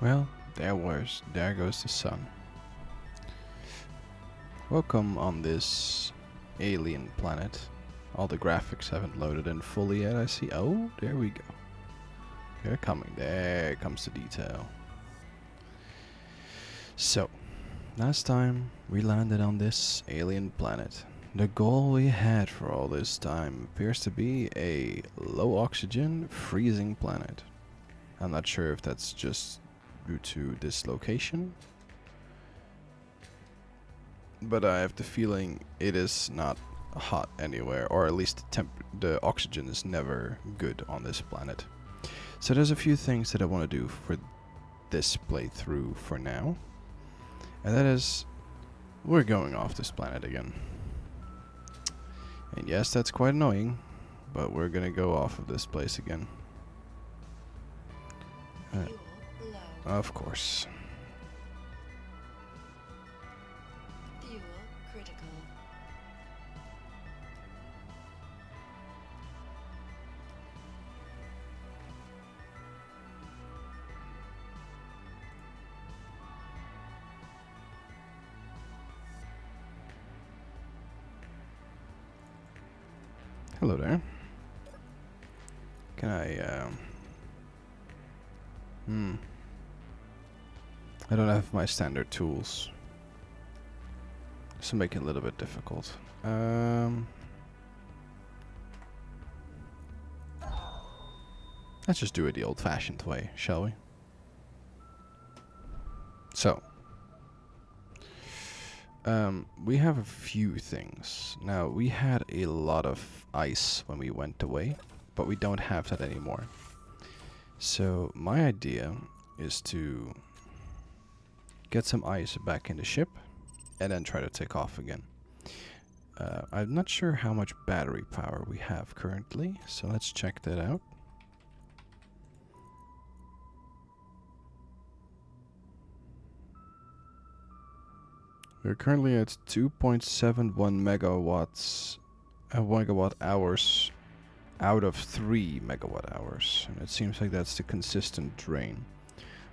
Well, there goes the sun. Welcome on this alien planet. All the graphics haven't loaded in fully yet, I see. Oh, there we go. They're coming. There comes the detail. So, last time we landed on this alien planet. The goal we had for all this time appears to be a low oxygen, freezing planet. I'm not sure if that's just due to this location, but I have the feeling it is not hot anywhere, or at least the oxygen is never good on this planet. So there's a few things that I want to do for this playthrough for now, and that is we're going off this planet again. And yes, that's quite annoying, but we're gonna go off of this place again. Of course. Fuel critical. Hello there. Can I, I don't have my standard tools. So make it a little bit difficult. Let's just do it the old-fashioned way, shall we? So, we have a few things. Now, we had a lot of ice when we went away, but we don't have that anymore. So, my idea is to get some ice back in the ship and then try to take off again. I'm not sure how much battery power we have currently, so let's check that out. We're currently at 2.71 megawatts, megawatt hours out of 3 megawatt hours, and it seems like that's the consistent drain,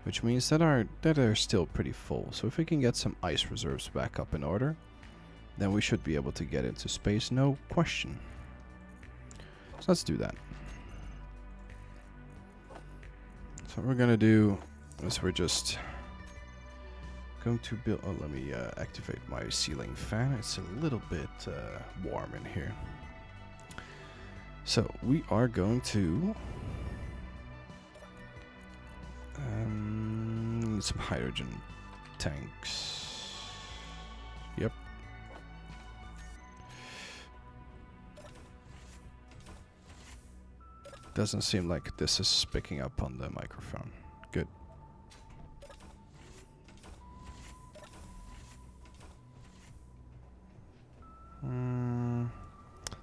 which means that they're still pretty full. So if we can get some ice reserves back up in order, then we should be able to get into space, no question. So let's do that. So what we're gonna do is we're just going to build. Oh, let me activate my ceiling fan. It's a little bit warm in here. So we are going to need some hydrogen tanks. Yep. Doesn't seem like this is picking up on the microphone. Good.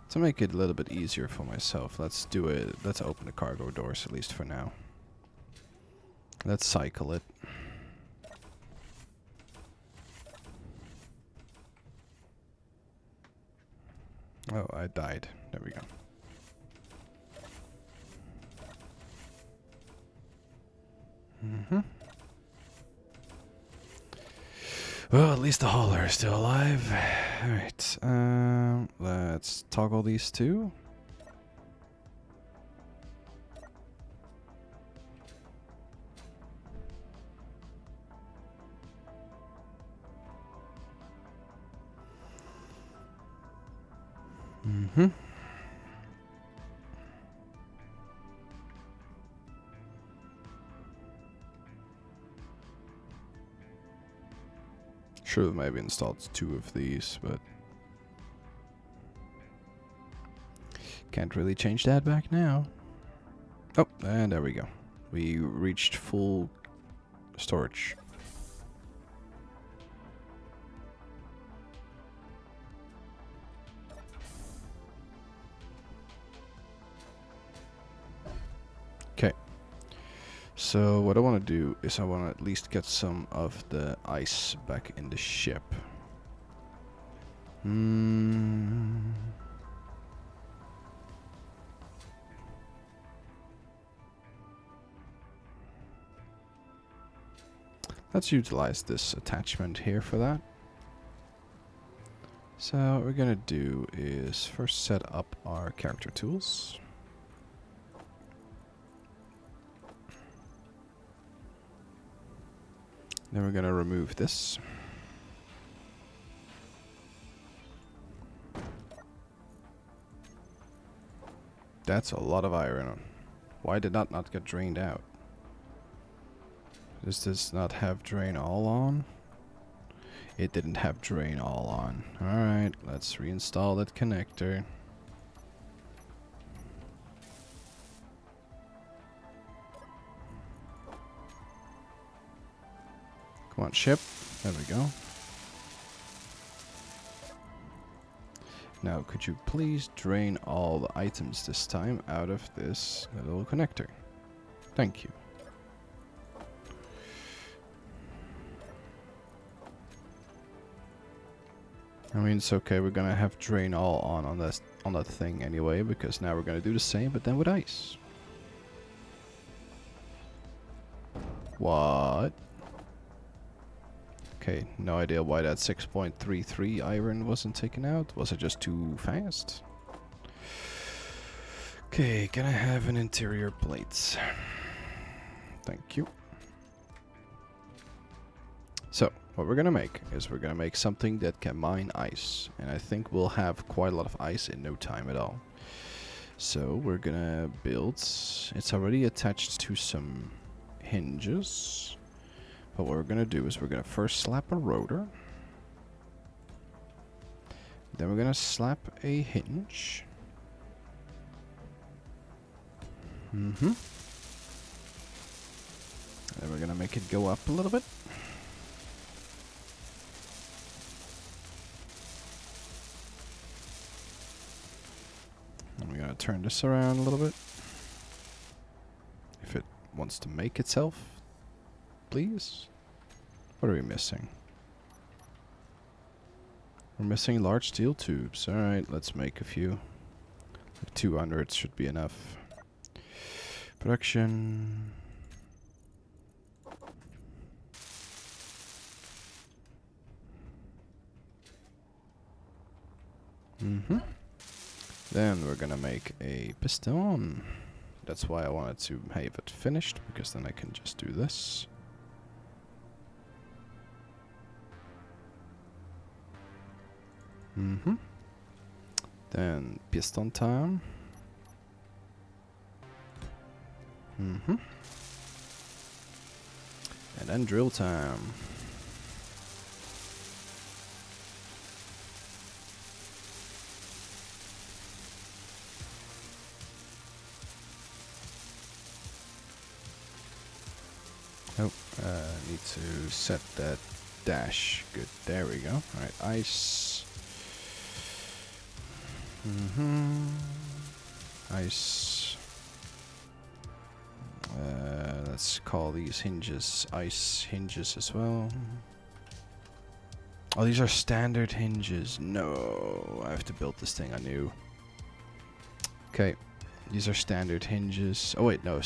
To make it a little bit easier for myself, let's do it. Let's open the cargo doors, at least for now. Let's cycle it. Oh, I died. There we go. Well, at least the hauler is still alive. Alright, let's toggle these two. Should have maybe installed 2 of these, but can't really change that back now. Oh, and there we go. We reached full storage. Okay. So what I want to do is I want to at least get some of the ice back in the ship. Let's utilize this attachment here for that. So what we're gonna do is first set up our character tools. Then we're gonna remove this. That's a lot of iron. Why did that not get drained out? Does this not have drain all on? It didn't have drain all on. Alright, let's reinstall that connector. Come on, ship. There we go. Now, could you please drain all the items this time out of this little connector? Thank you. I mean, it's okay. We're gonna have drain all on this on that thing anyway, because now we're gonna do the same, but then with ice. What? Okay, no idea why that 6.33 iron wasn't taken out. Was it just too fast? Okay, can I have an interior plate? Thank you. So, what we're gonna make is we're gonna make something that can mine ice. And I think we'll have quite a lot of ice in no time at all. So, we're gonna build... It's already attached to some hinges. But what we're gonna do is we're gonna first slap a rotor. Then we're gonna slap a hinge. Then we're gonna make it go up a little bit. And we're gonna turn this around a little bit. If it wants to make itself, please. What are we missing? We're missing large steel tubes. Alright, let's make a few. 200 should be enough. Production. Then we're gonna make a piston. That's why I wanted to have it finished, because then I can just do this. Then piston time. And then drill time. Oh, need to set that dash. Good, there we go. Alright, ice. Ice. Let's call these hinges ice hinges as well. Oh, these are standard hinges. No, I have to build this thing anew. Okay, these are standard hinges. Oh wait, no,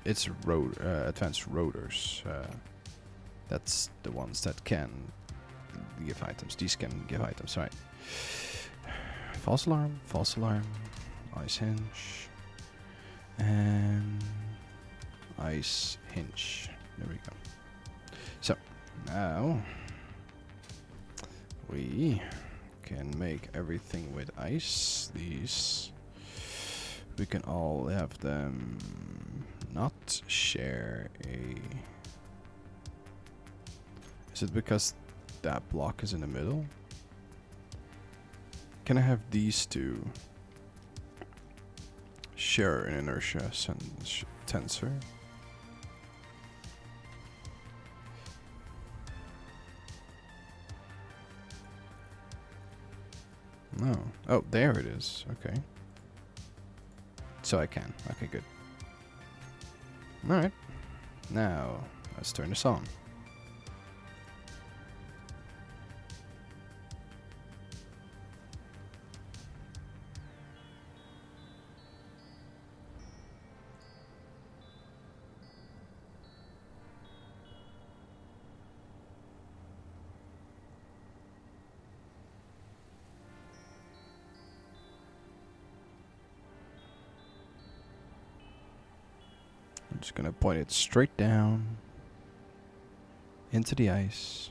it's advanced rotors. That's the ones that can give items. These can give items, right? False alarm, ice hinge, and ice hinge. There we go. So, now we can make everything with ice. These, we can all have them not share a... Is it because that block is in the middle? Can I have these two share an inertia tensor? No. Oh, there it is. Okay. So I can. Okay, good. Alright. Now, let's turn this on. just gonna point it straight down into the ice.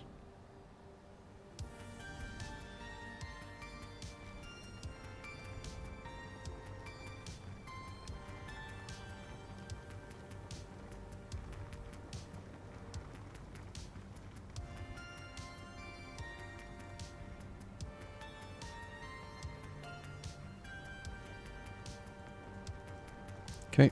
Okay.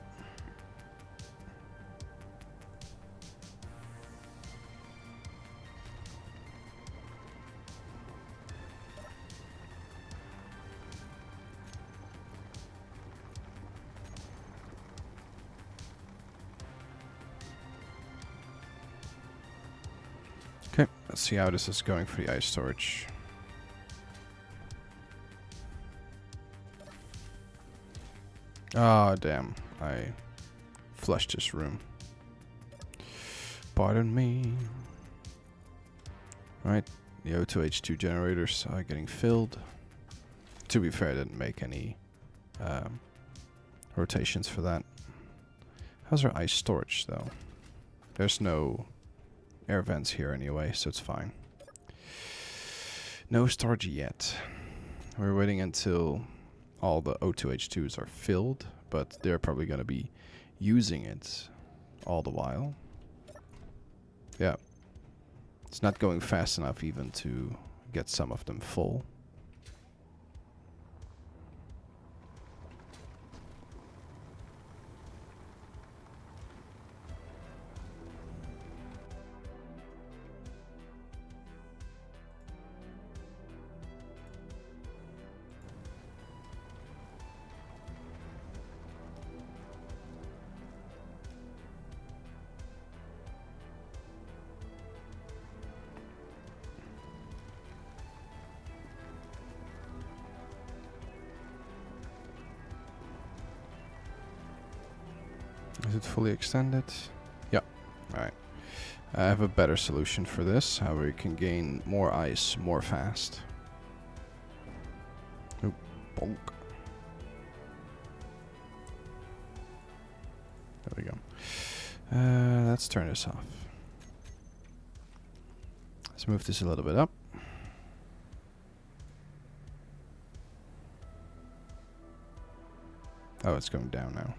Okay, let's see how this is going for the ice storage. Ah, damn. I flushed this room. Pardon me. Right, the O2H2 generators are getting filled. To be fair, I didn't make any rotations for that. How's our ice storage, though? There's no air vents here anyway, so it's fine. No storage yet. We're waiting until all the O2H2s are filled, but they're probably going to be using it all the while. Yeah. It's not going fast enough even to get some of them full. Is it fully extended? Yeah. Alright. I have a better solution for this, how we can gain more ice more fast. Oop, bonk. There we go. Let's turn this off. Let's move this a little bit up. Oh, it's going down now.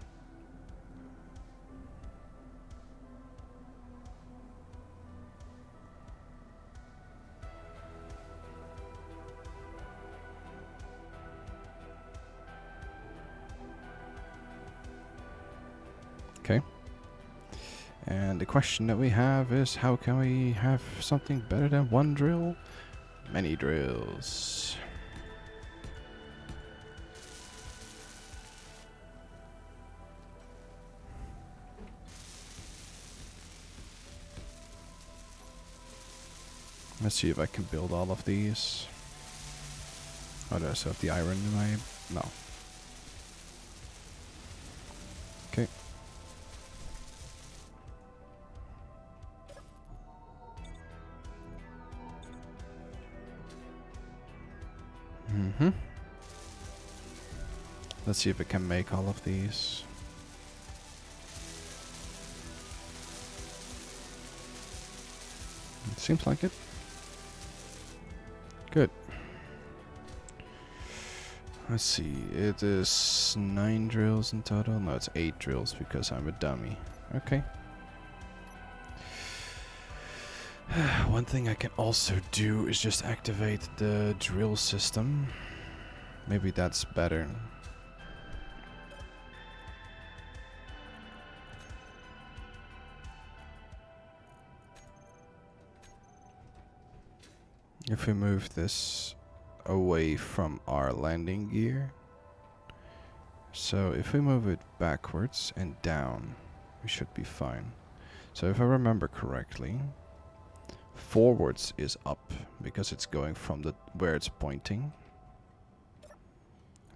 Okay. And the question that we have is, how can we have something better than one drill? Many drills. Let's see if I can build all of these. Oh, do I still have the iron in my... No. Okay. Let's see if I can make all of these. It seems like it. Good. Let's see, it is 9 drills in total. No, it's 8 drills because I'm a dummy. Okay. One thing I can also do is just activate the drill system. Maybe that's better. If we move this away from our landing gear. So if we move it backwards and down, we should be fine. So if I remember correctly, forwards is up because it's going from the where it's pointing.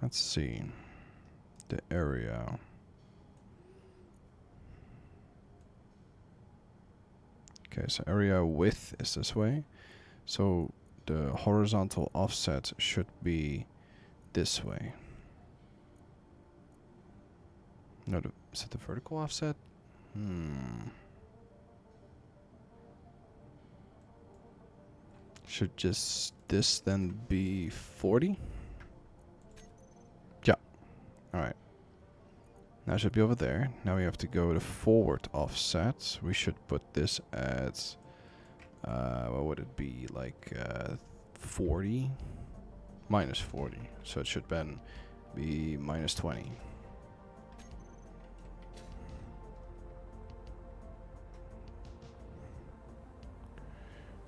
Let's see the area. Okay, so area width is this way. So the horizontal offset should be this way. No, is it the vertical offset? Should just this then be 40? Yeah. Alright. Now it should be over there. Now we have to go to forward offset. We should put this at what would it be? Like 40? Minus 40. So it should then be minus 20.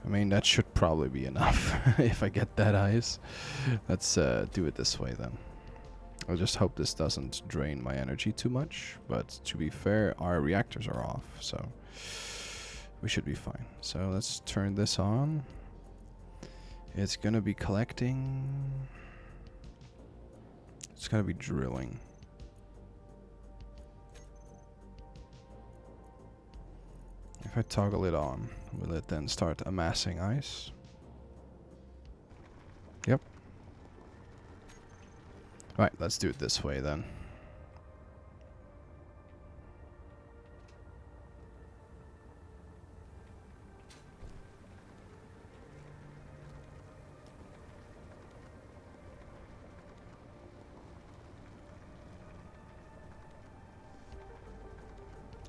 I mean, that should probably be enough if I get that ice. Let's do it this way then. I just hope this doesn't drain my energy too much. But to be fair, our reactors are off, so we should be fine. So let's turn this on. It's gonna be collecting. It's gonna be drilling. If I toggle it on, will it then start amassing ice? Yep. Right, let's do it this way then.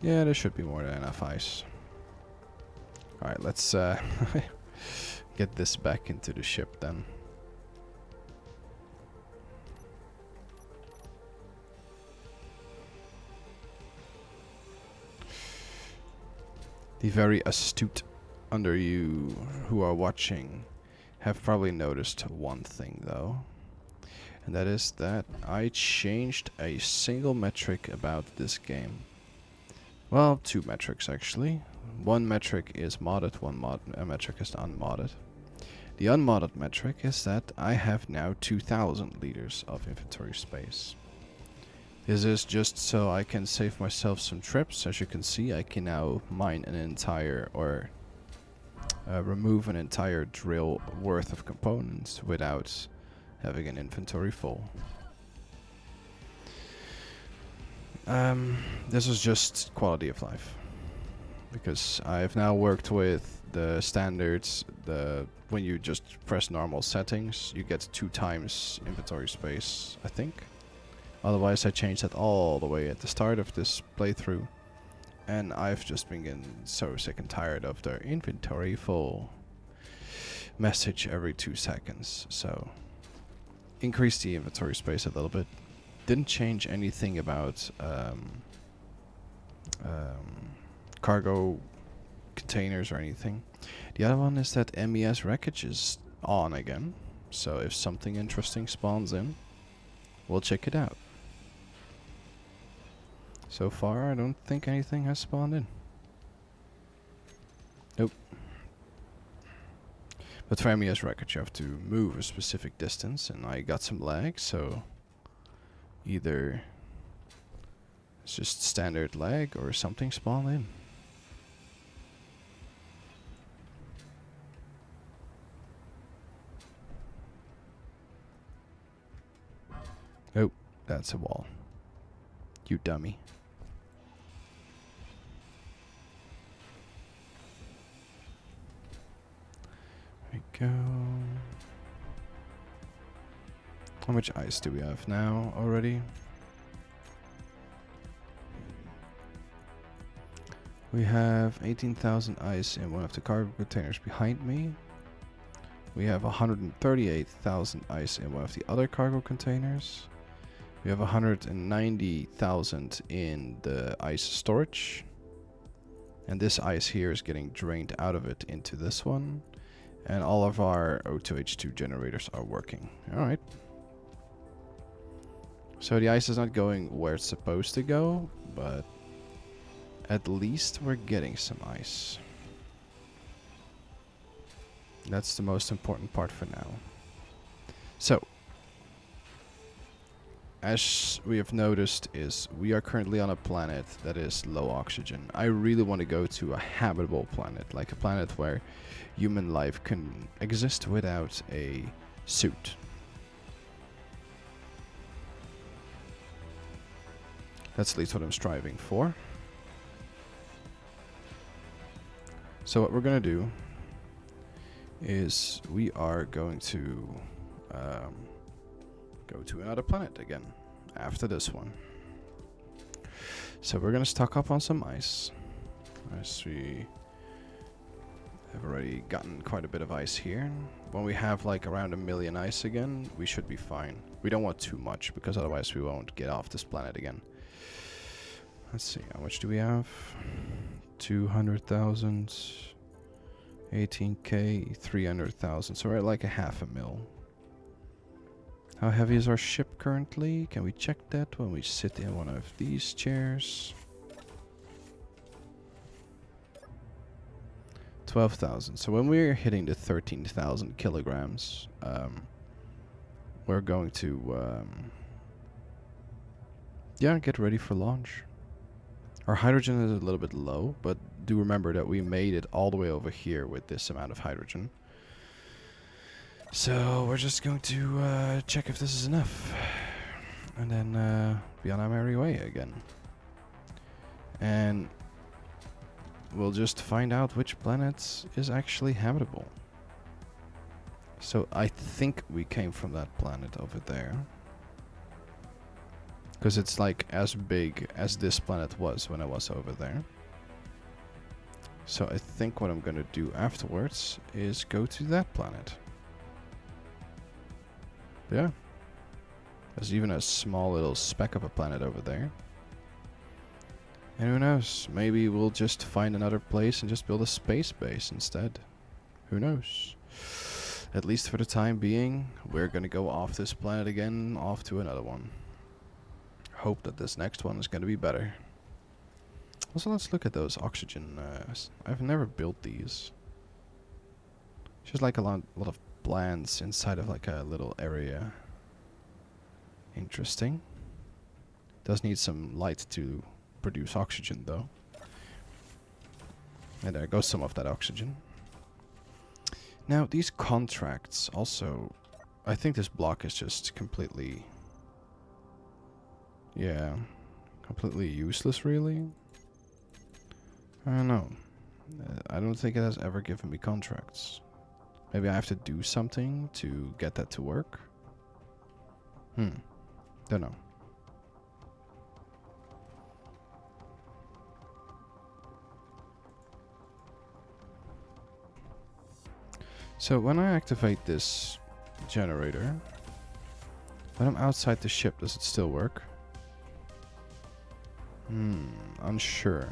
Yeah, there should be more than enough ice. Alright, let's get this back into the ship then. The very astute under you who are watching have probably noticed one thing though. And that is that I changed a single metric about this game. Well, two metrics actually. One metric is modded, one metric is unmodded. The unmodded metric is that I have now 2,000 liters of inventory space. This is just so I can save myself some trips. As you can see, I can now mine an entire or remove an entire drill worth of components without having an inventory full. This is just quality of life. Because I've now worked with the standards, when you just press normal settings, you get 2 times inventory space, I think. Otherwise I changed that all the way at the start of this playthrough. And I've just been getting so sick and tired of the inventory full message every 2 seconds. So, increased the inventory space a little bit. Didn't change anything about cargo containers or anything. The other one is that MES wreckage is on again. So if something interesting spawns in, we'll check it out. So far, I don't think anything has spawned in. Nope. But for MES wreckage, you have to move a specific distance, and I got some lag, so either it's just standard lag or something spawned in. Oh, that's a wall. You dummy. There we go. How much ice do we have now already? We have 18,000 ice in one of the cargo containers behind me. We have 138,000 ice in one of the other cargo containers. We have 190,000 in the ice storage. And this ice here is getting drained out of it into this one. And all of our O2H2 generators are working. Alright. So the ice is not going where it's supposed to go, but at least we're getting some ice. That's the most important part for now. So, as we have noticed, is we are currently on a planet that is low oxygen. I really want to go to a habitable planet, like a planet where human life can exist without a suit. That's at least what I'm striving for. So what we're gonna do is we are going to go to another planet again after this one. So we're gonna stock up on some ice. As we have already gotten quite a bit of ice here. When we have like around 1 million ice again, we should be fine. We don't want too much because otherwise we won't get off this planet again. Let's see, how much do we have? 200,000, 18k, 300,000. So we're at like a 500,000. How heavy is our ship currently? Can we check that when we sit in one of these chairs? 12,000. So when we're hitting the 13,000 kilograms, we're going to yeah, get ready for launch. Our hydrogen is a little bit low, but do remember that we made it all the way over here with this amount of hydrogen. So we're just going to check if this is enough, and then be on our merry way again. And we'll just find out which planet is actually habitable. So I think we came from that planet over there, because it's like as big as this planet was when I was over there. So I think what I'm gonna do afterwards is go to that planet. Yeah. There's even a small little speck of a planet over there. And who knows, maybe we'll just find another place and just build a space base instead. Who knows? At least for the time being, we're gonna go off this planet again, off to another one. Hope that this next one is gonna be better. Also, let's look at those oxygen. I've never built these. Just like a lot of plants inside of like a little area. Interesting. Does need some light to produce oxygen though. And there goes some of that oxygen. Now these contracts also, I think this block is just completely, yeah, completely useless really. I don't know. I don't think it has ever given me contracts. Maybe I have to do something to get that to work. Don't know. So when I activate this generator, when I'm outside the ship, does it still work? Unsure.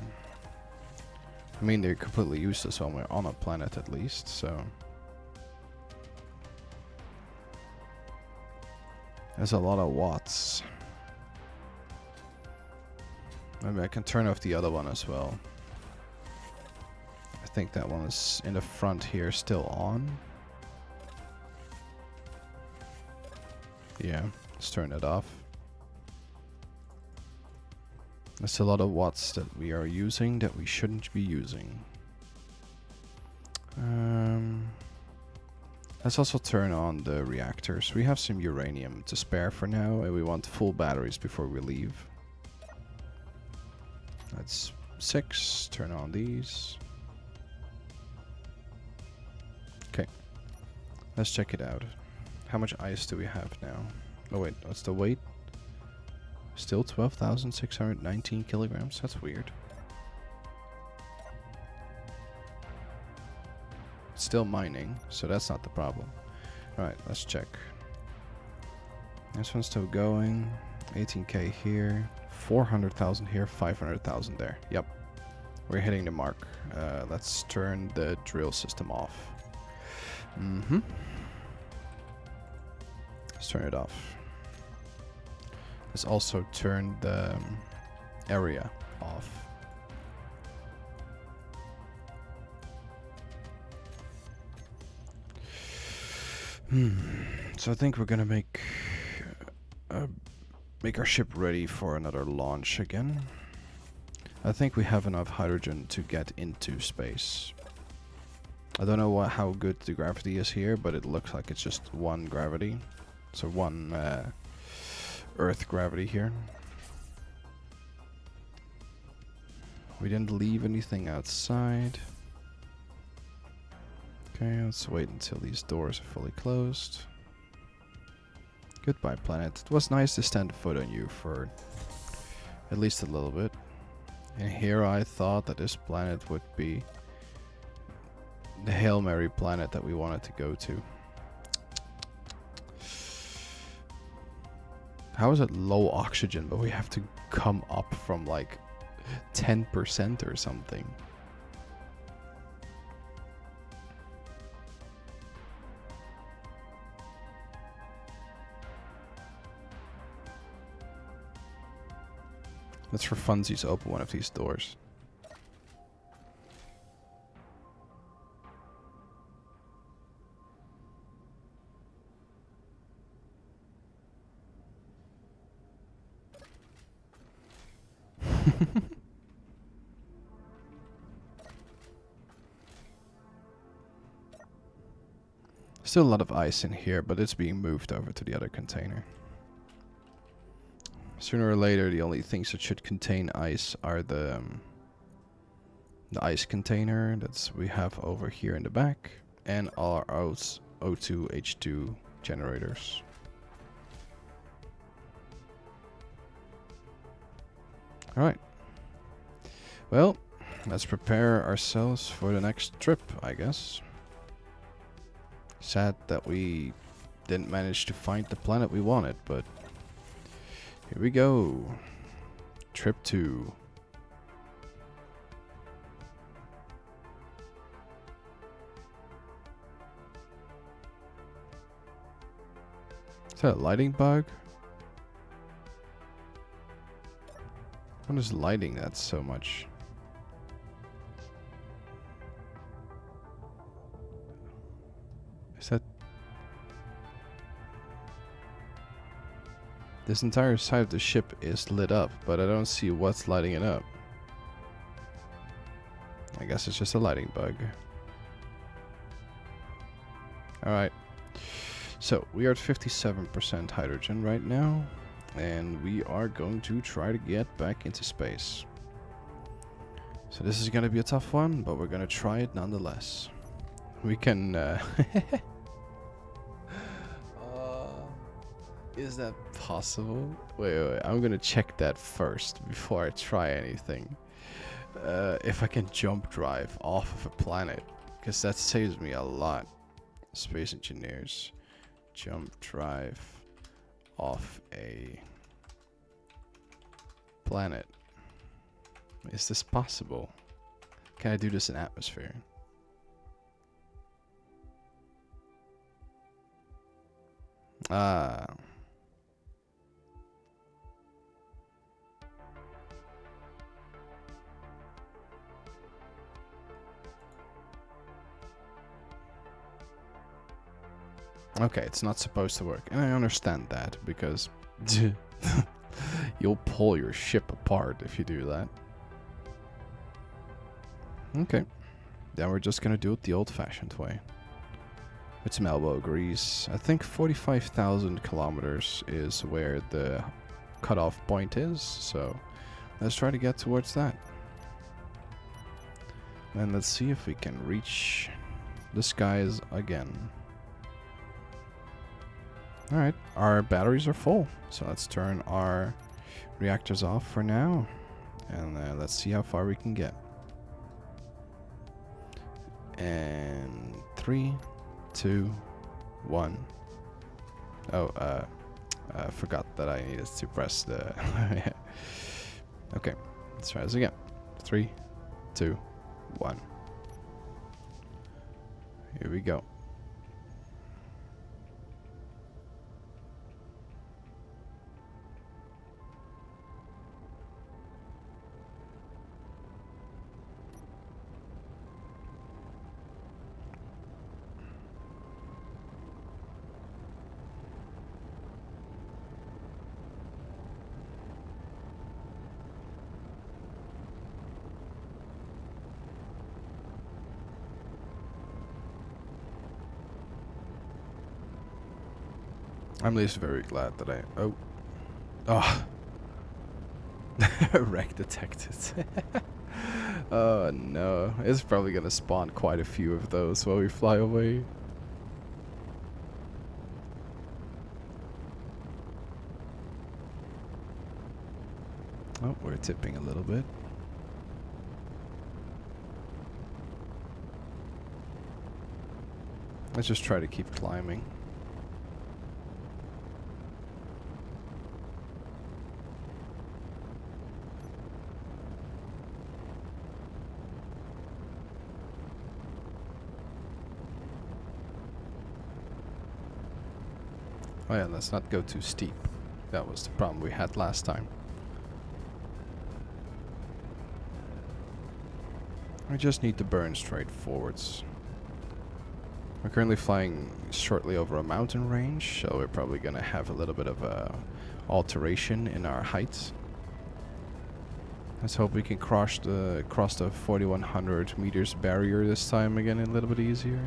I mean, they're completely useless when we're on a planet at least, so... There's a lot of watts. Maybe I can turn off the other one as well. I think that one is in the front here still on. Yeah, let's turn it off. That's a lot of watts that we are using that we shouldn't be using. Let's also turn on the reactors. We have some uranium to spare for now, and we want full batteries before we leave. That's 6. Turn on these. Okay. Let's check it out. How much ice do we have now? Oh wait, what's the weight? Still 12,619 kilograms? That's weird. It's still mining, so that's not the problem. Alright, let's check. This one's still going. 18k here. 400,000 here. 500,000 there. Yep. We're hitting the mark. Let's turn the drill system off. Let's turn it off. Let's also turn the area off. So I think we're gonna make our ship ready for another launch again. I think we have enough hydrogen to get into space. I don't know how good the gravity is here, but it looks like it's just one gravity. So one Earth gravity here. We didn't leave anything outside. Okay, let's wait until these doors are fully closed. Goodbye, planet. It was nice to stand a foot on you for at least a little bit. And here I thought that this planet would be the Hail Mary planet that we wanted to go to. How is it low oxygen, but we have to come up from like 10% or something? Let's for funsies open one of these doors. Still a lot of ice in here, but it's being moved over to the other container. Sooner or later, the only things that should contain ice are the ice container that we have over here in the back, and our O2 H2 generators. Alright. Well, let's prepare ourselves for the next trip, I guess. Sad that we didn't manage to find the planet we wanted, but here we go. Trip 2. Is that a lighting bug? What is lighting that so much? Is that... This entire side of the ship is lit up, but I don't see what's lighting it up. I guess it's just a lighting bug. Alright. So, we are at 57% hydrogen right now. And we are going to try to get back into space. So this is going to be a tough one, but we're going to try it nonetheless. We can... is that possible? Wait. I'm going to check that first before I try anything. If I can jump drive off of a planet. Because that saves me a lot. Space engineers. Jump drive off a planet. Is this possible? Can I do this in atmosphere? Ah. Okay, it's not supposed to work. And I understand that, because you'll pull your ship apart if you do that. Okay. Then we're just gonna do it the old-fashioned way. With some elbow grease. I think 45,000 kilometers is where the cutoff point is, so let's try to get towards that. And let's see if we can reach the skies again. Alright, our batteries are full, so let's turn our reactors off for now, and let's see how far we can get. And 3, 2, 1. Oh, I forgot that I needed to press the... Okay, let's try this again. 3, 2, 1. Here we go. I'm at least very glad that I... Oh. Wreck detected. Oh no, it's probably gonna spawn quite a few of those while we fly away. Oh, we're tipping a little bit. Let's just try to keep climbing. Oh yeah, let's not go too steep. That was the problem we had last time. We just need to burn straight forwards. We're currently flying shortly over a mountain range, so we're probably gonna have a little bit of a alteration in our heights. Let's hope we can cross the 4100 meters barrier this time again a little bit easier.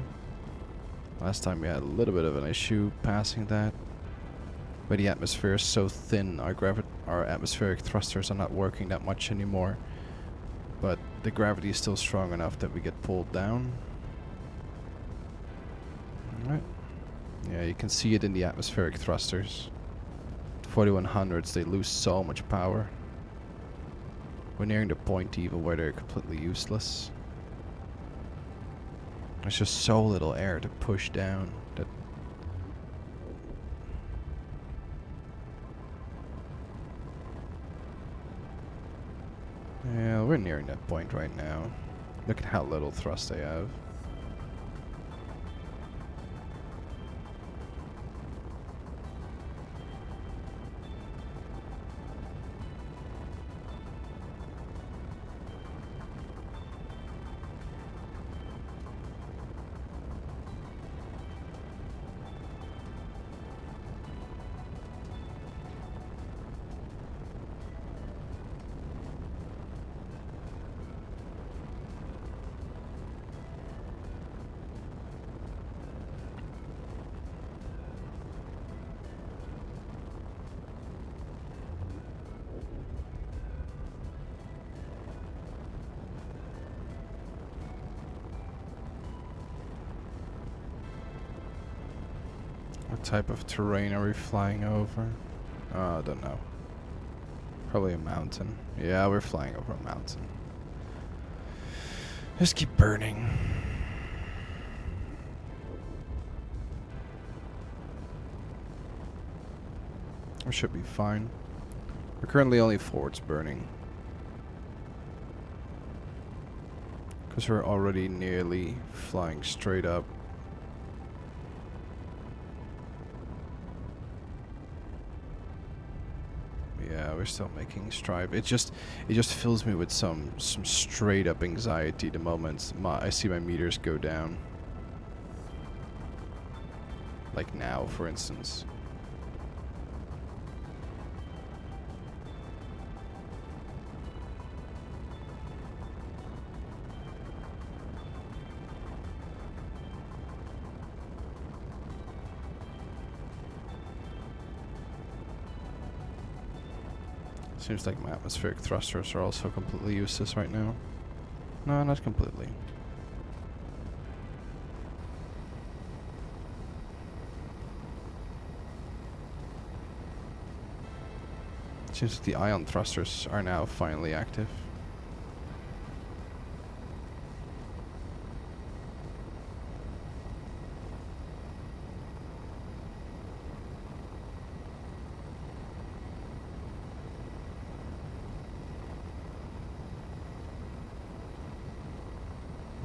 Last time we had a little bit of an issue passing that. But the atmosphere is so thin, our atmospheric thrusters are not working that much anymore. But the gravity is still strong enough that we get pulled down. Alright. Yeah, you can see it in the atmospheric thrusters. 4100s, they lose so much power. We're nearing the point even where they're completely useless. There's just so little air to push down that. Yeah, we're nearing that point right now. Look at how little thrust they have. What type of terrain are we flying over? I don't know. Probably a mountain. Yeah, we're flying over a mountain. Just keep burning. We should be fine. We're currently only forwards burning. Because we're already nearly flying straight up. Yeah, we're still making strive. It just fills me with some straight up anxiety the moment I see my meters go down. Like now, for instance. Seems like my atmospheric thrusters are also completely useless right now. No, not completely. Seems like the ion thrusters are now finally active.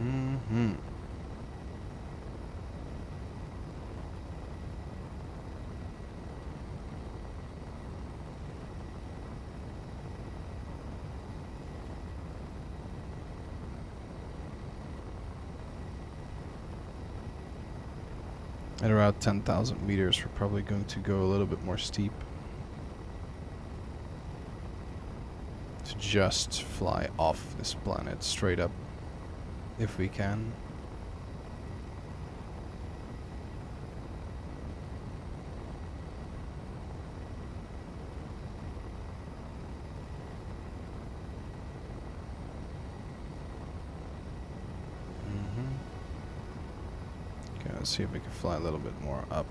Mm-hmm. At around 10,000 meters, we're probably going to go a little bit more steep. To just fly off this planet straight up, if we can. Let's see if we can fly a little bit more up.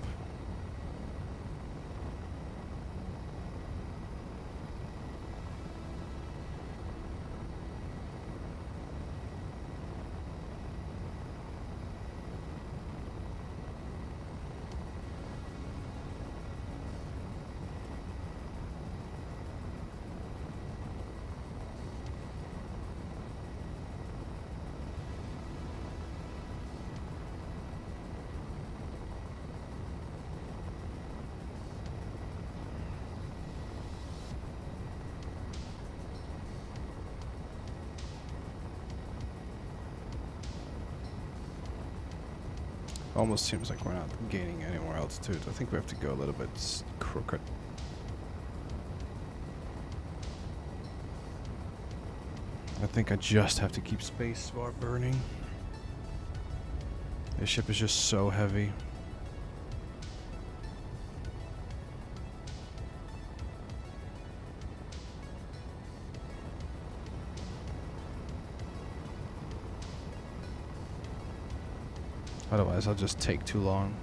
Almost seems like we're not gaining any more altitude. I think we have to go a little bit crooked. I think I just have to keep space bar burning. This ship is just so heavy. Otherwise, I'll just take too long.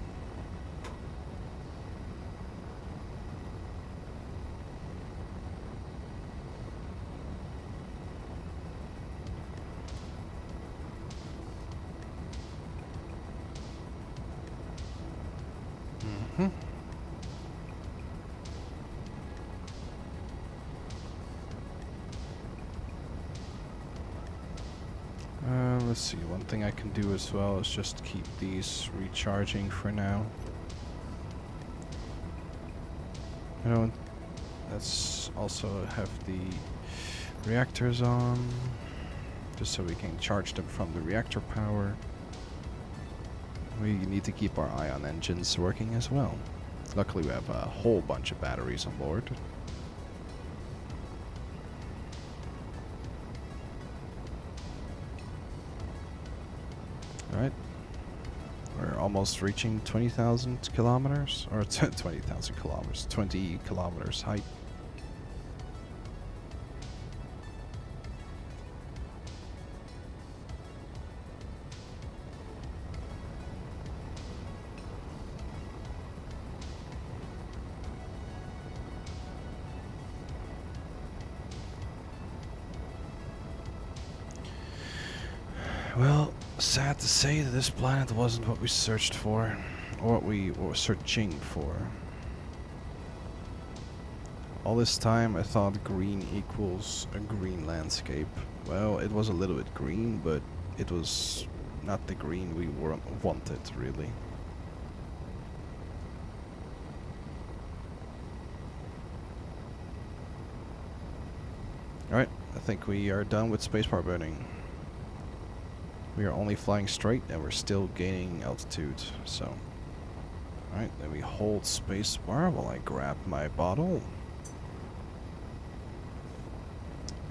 Let's see, one thing I can do as well is just keep these recharging for now. You know, let's also have the reactors on, just so we can charge them from the reactor power. We need to keep our eye on engines working as well. Luckily we have a whole bunch of batteries on board. Alright, we're almost reaching 20,000 kilometers, or 20,000 kilometers, 20 kilometers height. Well, sad to say that this planet wasn't what we searched for, or what we were searching for. All this time I thought green equals a green landscape. Well, it was a little bit green, but it was not the green we wanted, really. Alright, I think we are done with spacebar burning. We are only flying straight and we're still gaining altitude, so. Alright, then we hold spacebar while I grab my bottle.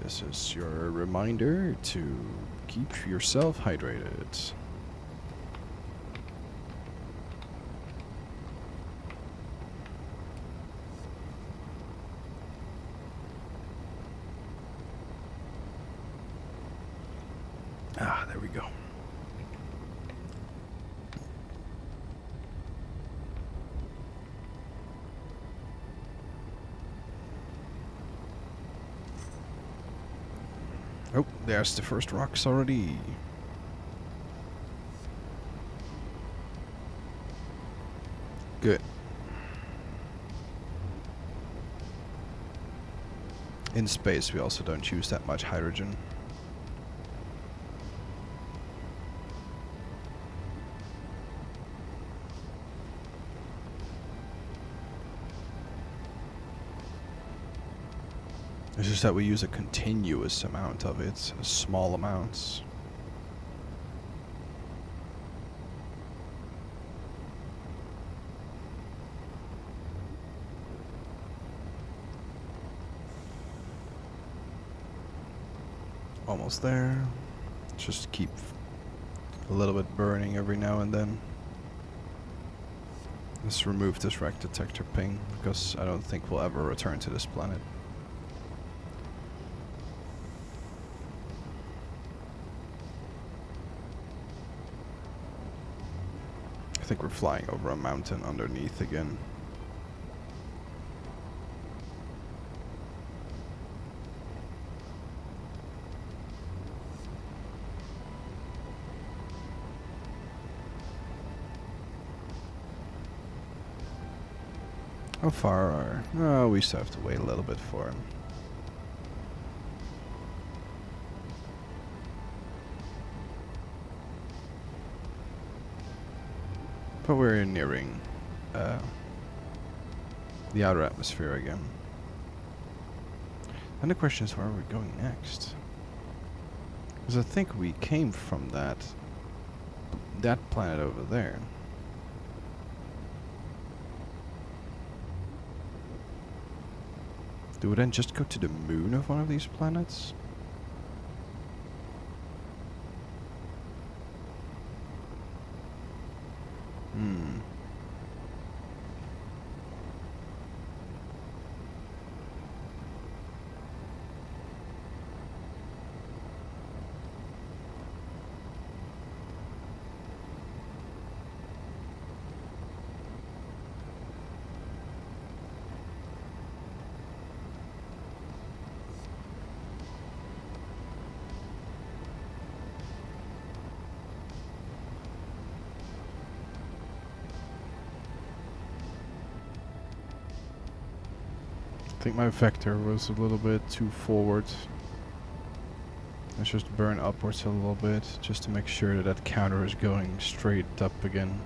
This is your reminder to keep yourself hydrated. Ah, there we go. Oh, there's the first rocks already. Good. In space, we also don't use that much hydrogen. It's just that we use a continuous amount of it, small amounts. Almost there. Just keep a little bit burning every now and then. Let's remove this wreck detector ping, because I don't think we'll ever return to this planet. I think we're flying over a mountain underneath again. How far are... Oh, we still have to wait a little bit for him. But we're nearing the outer atmosphere again. And the question is, where are we going next? Because I think we came from that planet over there. Do we then just go to the moon of one of these planets? I think my vector was a little bit too forward. Let's just burn upwards a little bit, just to make sure that that counter is going straight up again.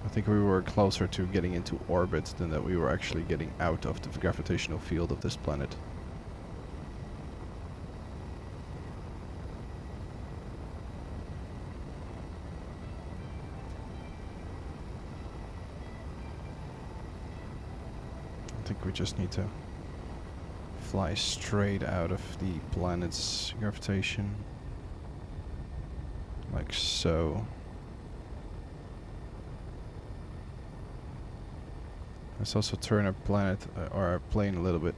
I think we were closer to getting into orbit than that we were actually getting out of the gravitational field of this planet. I think we just need to fly straight out of the planet's gravitation. Like so. Let's also turn our planet, or our plane a little bit,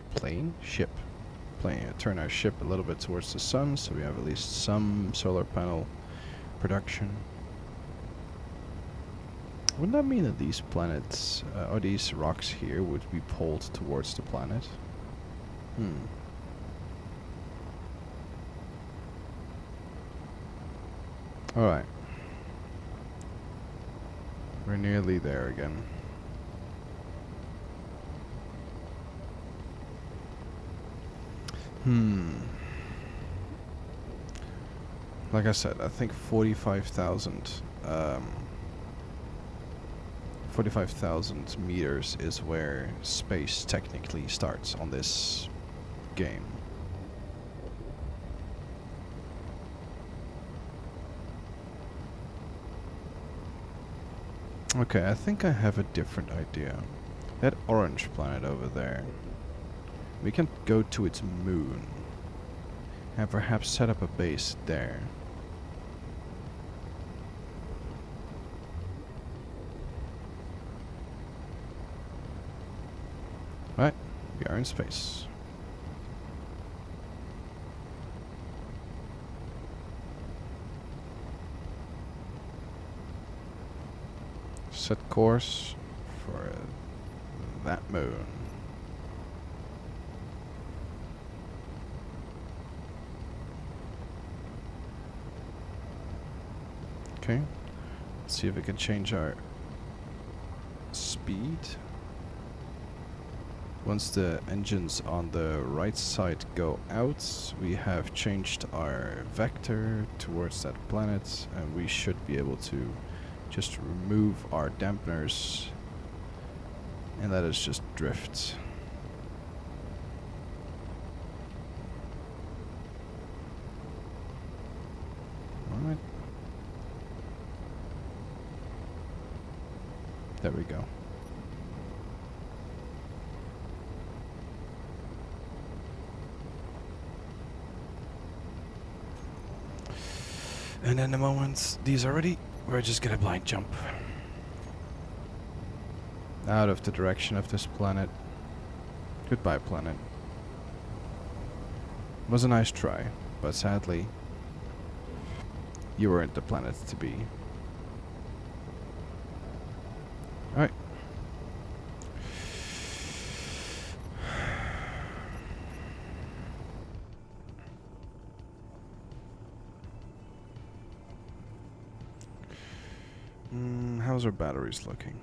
turn our ship a little bit towards the sun, so we have at least some solar panel production. Wouldn't that mean that these planets, or these rocks here, would be pulled towards the planet? Alright. We're nearly there again. Like I said, I think 45,000 meters is where space technically starts on this game. Okay, I think I have a different idea. That orange planet over there, we can go to its moon and perhaps set up a base there. Right, we are in space. Set course for that moon. Okay, let's see if we can change our speed. Once the engines on the right side go out, we have changed our vector towards that planet, and we should be able to just remove our dampeners and let us just drift. Alright. There we go. And then the moment these are ready, we're just gonna blind jump out of the direction of this planet. Goodbye, planet. Was a nice try, but sadly, you weren't the planet to be. Alright. How's our batteries looking?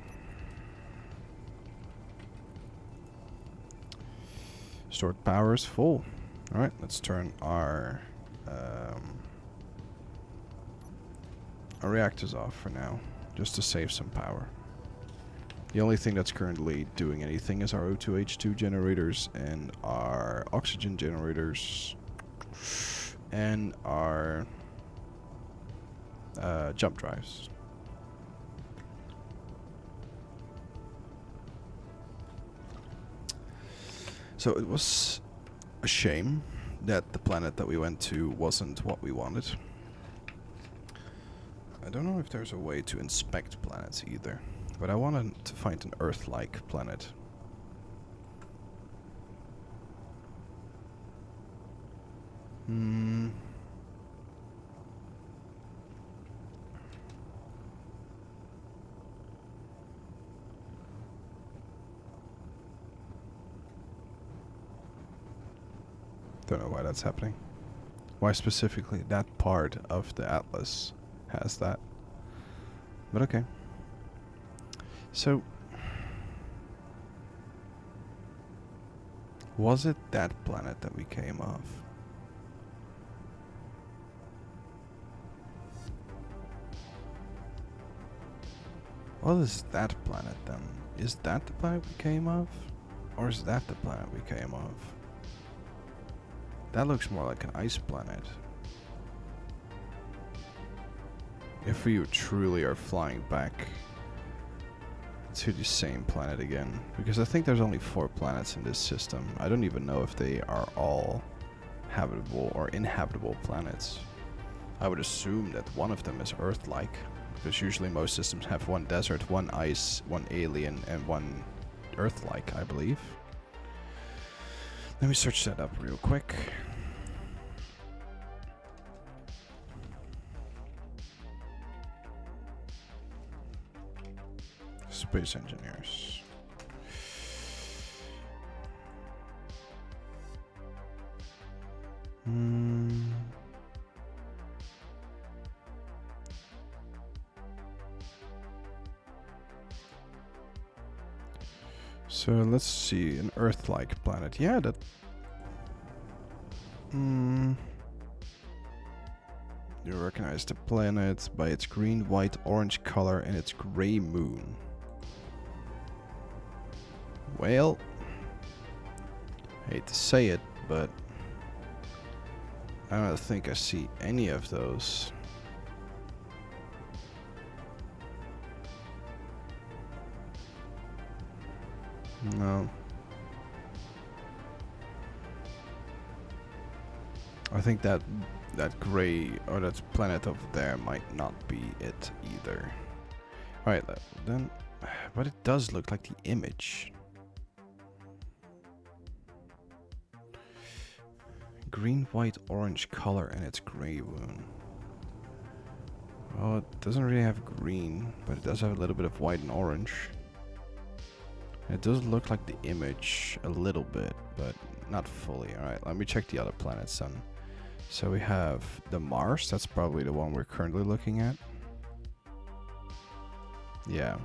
Stored power is full. Alright, let's turn our reactors off for now, just to save some power. The only thing that's currently doing anything is our O2H2 generators and our oxygen generators and our jump drives. So it was a shame that the planet that we went to wasn't what we wanted. I don't know if there's a way to inspect planets either, but I wanted to find an Earth-like planet. Don't know why that's happening. Why specifically that part of the atlas has that. But okay. So, was it that planet that we came off? What is that planet then? Is that the planet we came off? Or is that the planet we came off? That looks more like an ice planet. If we truly are flying back to the same planet again. Because I think there's only 4 planets in this system. I don't even know if they are all habitable or inhabitable planets. I would assume that one of them is Earth-like. Because usually most systems have 1 desert, 1 ice, 1 alien, and 1 Earth-like, I believe. Let me search that up real quick. Space engineers. So let's see, an Earth-like planet. Yeah, that... You recognize the planet by its green, white, orange color and its gray moon. Well, hate to say it, but I don't think I see any of those. No. I think that gray or that planet over there might not be it either. Alright, then, but it does look like the image. Green, white, orange color and its gray moon. Well, it doesn't really have green, but it does have a little bit of white and orange. It does look like the image a little bit, but not fully. Alright, let me check the other planets then. So we have the Mars, that's probably the one we're currently looking at. Yeah,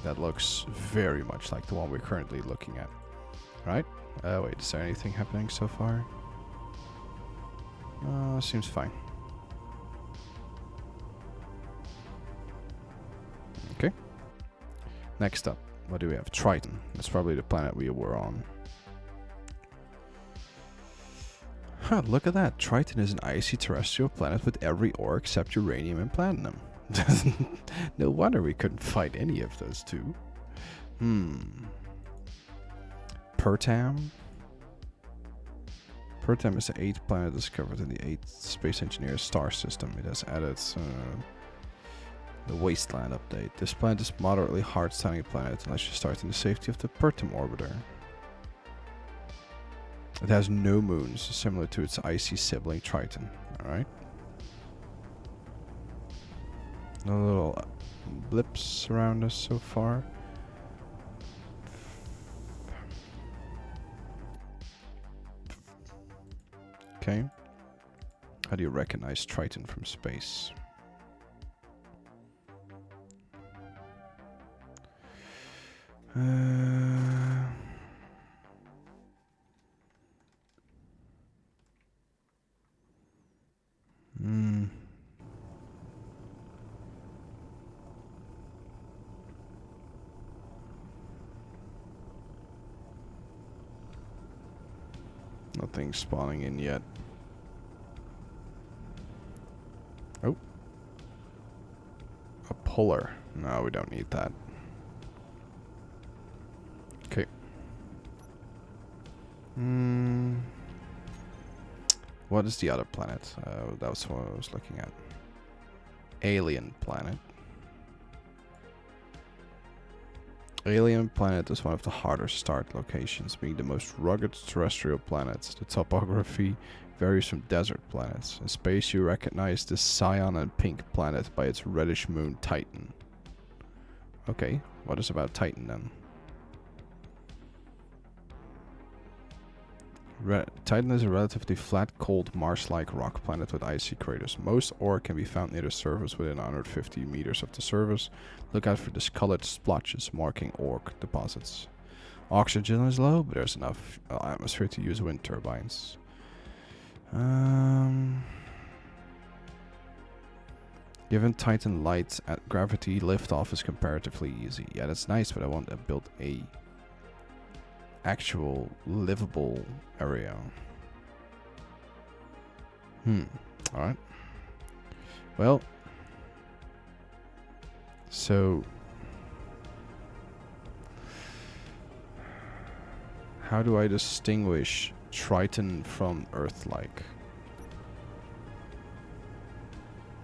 that looks very much like the one we're currently looking at. Right? Wait, is there anything happening so far? Seems fine. Okay. Next up, what do we have? Triton. That's probably the planet we were on. Huh, look at that. Triton is an icy terrestrial planet with every ore except uranium and platinum. No wonder we couldn't find any of those two. Pertam. Pertam is the 8th planet discovered in the 8th Space Engineers star system. It has added the Wasteland update. This planet is moderately hard-standing planet unless you start in the safety of the Pertam orbiter. It has no moons, similar to its icy sibling Triton. Alright. No little blips around us so far. Okay. How do you recognize Triton from space? Hmm. Nothing spawning in yet. Oh. A puller. No, we don't need that. Okay. What is the other planet? That was what I was looking at. Alien planet. Alien planet is one of the harder start locations, being the most rugged terrestrial planets. The topography varies from desert planets. In space, you recognize the cyan and pink planet by its reddish moon Titan. Okay, what is about Titan then? Titan is a relatively flat, cold, Mars-like rock planet with icy craters. Most ore can be found near the surface within 150 meters of the surface. Look out for discolored splotches marking ore deposits. Oxygen is low, but there's enough atmosphere to use wind turbines. Given Titan light at gravity, liftoff is comparatively easy. Yeah, that's nice, but I want to build a actual livable area. Alright. Well, so how do I distinguish Triton from earthlike?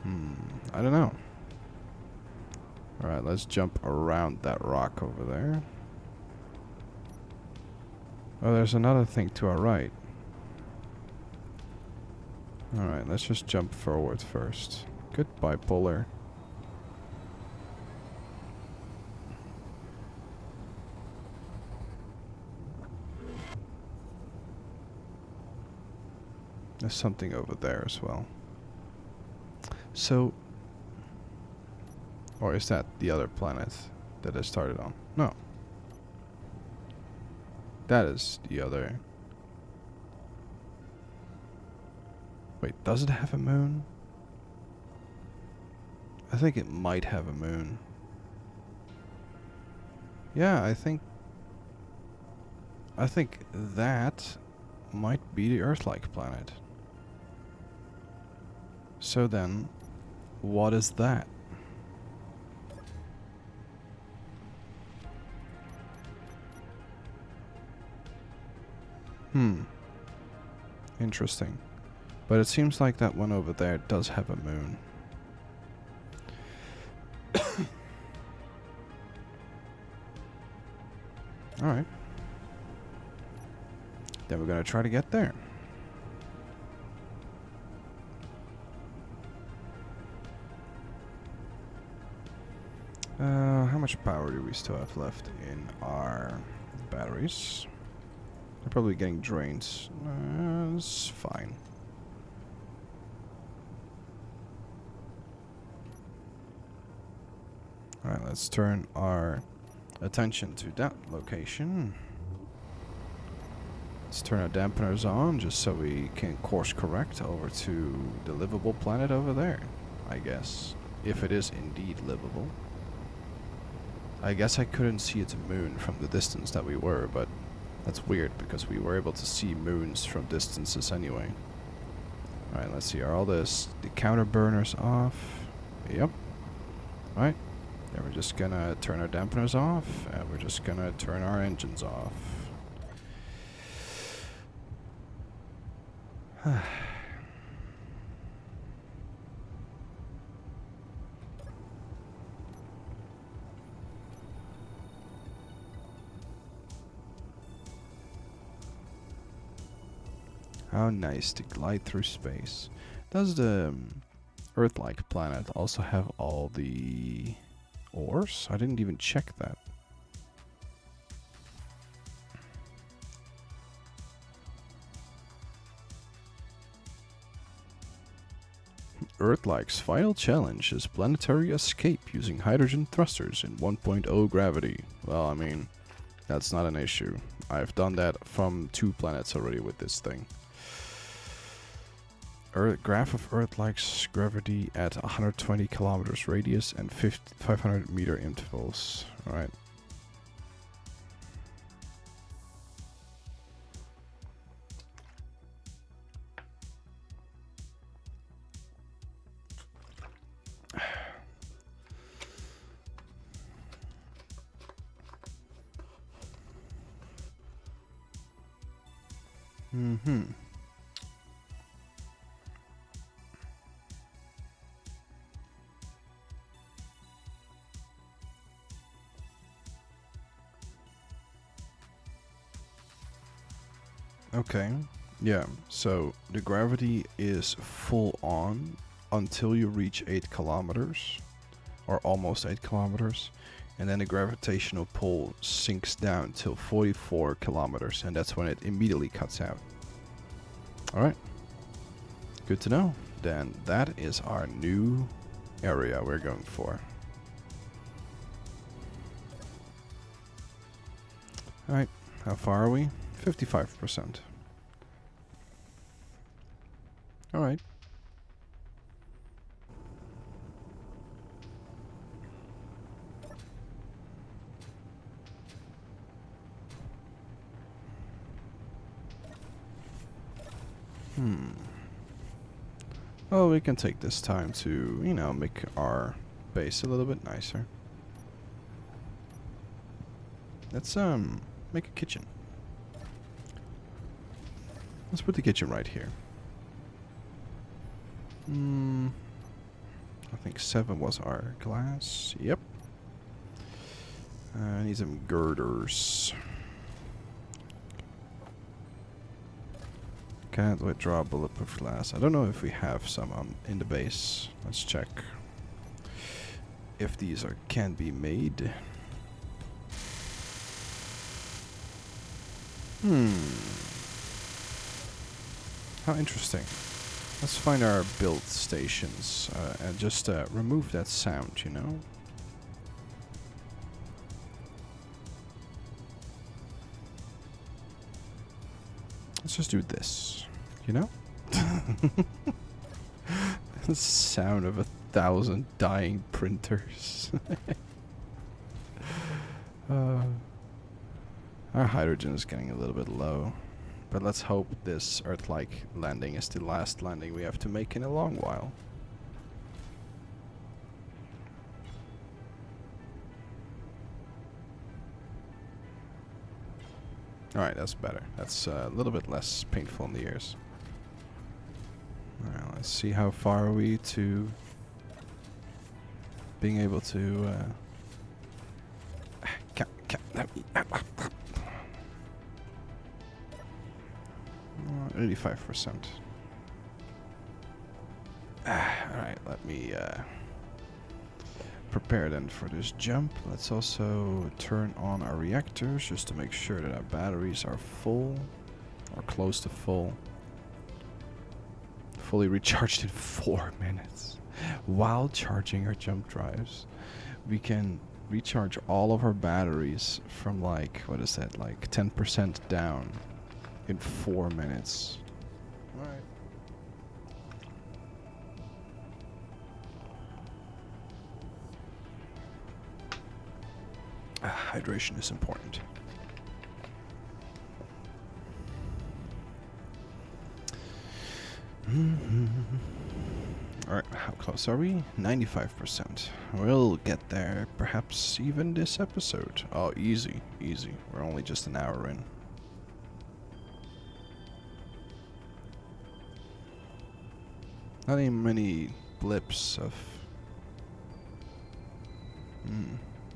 I don't know. Alright, let's jump around that rock over there. Oh, there's another thing to our right. Alright, let's just jump forward first. Goodbye, polar. There's something over there as well. So... Or is that the other planet that I started on? No. That is the other. Wait, does it have a moon? I think it might have a moon. Yeah, I think that might be the Earth-like planet. So then, what is that? Interesting. But it seems like that one over there does have a moon. Alright. Then we're gonna try to get there. How much power do we still have left in our batteries? They're probably getting drained. It's fine. Alright, let's turn our attention to that location. Let's turn our dampeners on just so we can course correct over to the livable planet over there, I guess. If it is indeed livable. I guess I couldn't see its moon from the distance that we were, but that's weird because we were able to see moons from distances anyway. Alright, let's see. Are all the counter burners off? Yep. Alright. Then we're just gonna turn our dampeners off, and we're just gonna turn our engines off. How nice to glide through space. Does the Earth-like planet also have all the ores? I didn't even check that. Earthlike's final challenge is planetary escape using hydrogen thrusters in 1.0 gravity. Well, I mean, that's not an issue. I've done that from 2 planets already with this thing. Graph of Earthlike's gravity at 120 kilometers radius and 500 meter intervals. Alright. Okay, yeah, so the gravity is full on until you reach 8 kilometers, or almost 8 kilometers, and then the gravitational pull sinks down till 44 kilometers, and that's when it immediately cuts out. Alright, good to know. Then that is our new area we're going for. Alright, how far are we? 55%. Alright. Well, we can take this time to, you know, make our base a little bit nicer. Let's make a kitchen. Let's put the kitchen right here. I think 7 was our glass. Yep. I need some girders. Can't withdraw bulletproof glass. I don't know if we have some in the base. Let's check if these can be made. How interesting. Let's find our build stations and just remove that sound, you know? Let's just do this, you know? The sound of 1,000 dying printers. Our hydrogen is getting a little bit low. But let's hope this Earth-like landing is the last landing we have to make in a long while. Alright, that's better. That's a little bit less painful in the ears. Alright, let's see how far are we to being able to 85%. Alright, let me prepare then for this jump. Let's also turn on our reactors just to make sure that our batteries are full or close to full. Fully recharged in 4 minutes. While charging our jump drives, we can recharge all of our batteries from like, what is that, like 10% down in 4 minutes. Alright. Hydration is important. Alright, how close are we? 95%. We'll get there, perhaps even this episode. Oh, easy, easy. We're only just an hour in. Not even many blips of...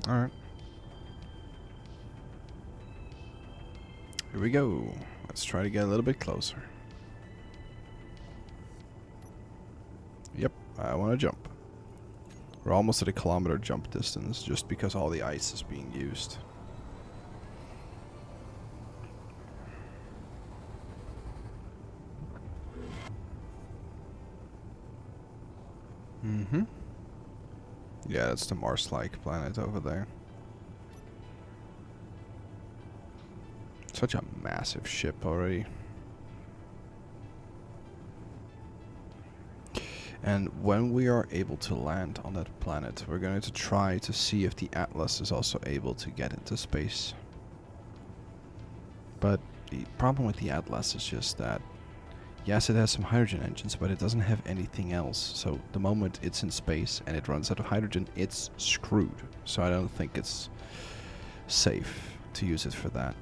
Alright. Here we go. Let's try to get a little bit closer. Yep, I want to jump. We're almost at a kilometer jump distance just because all the ice is being used. Mm-hmm. Yeah, that's the Mars-like planet over there. Such a massive ship already. And when we are able to land on that planet, we're going to try to see if the Atlas is also able to get into space. But the problem with the Atlas is just that, yes, it has some hydrogen engines, but it doesn't have anything else. So the moment it's in space and it runs out of hydrogen, it's screwed. So I don't think it's safe to use it for that.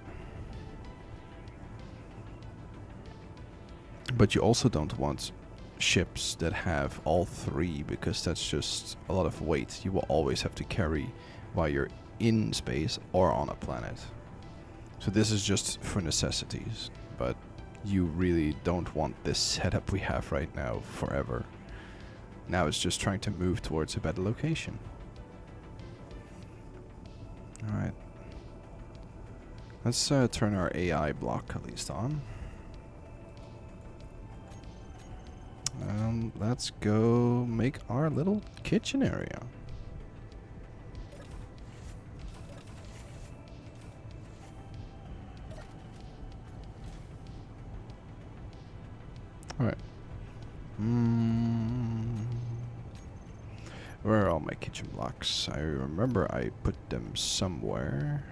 But you also don't want ships that have all three, because that's just a lot of weight you will always have to carry while you're in space or on a planet. So this is just for necessities, but you really don't want this setup we have right now forever. Now it's just trying to move towards a better location. Alright. Let's turn our AI block at least on. Let's go make our little kitchen area. Alright. Where are all my kitchen blocks? I remember I put them somewhere.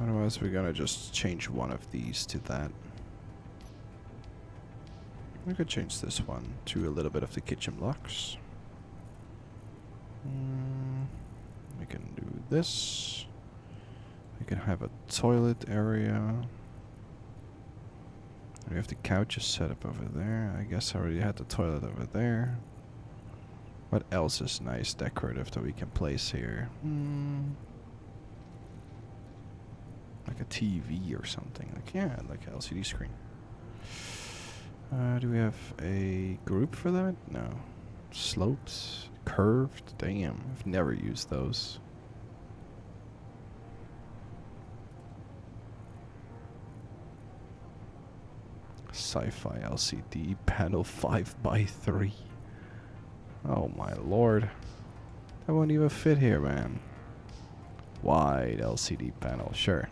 Otherwise we're gonna just change one of these to that. We could change this one to a little bit of the kitchen blocks. We can do this. We can have a toilet area. We have the couches set up over there. I guess I already had the toilet over there. What else is nice decorative that we can place here? Like a TV or something. Like, yeah, like an LCD screen. Do we have a group for that? No. Sloped? Curved? Damn, I've never used those. Sci-fi LCD panel 5x3. Oh my lord. That won't even fit here, man. Wide LCD panel, sure.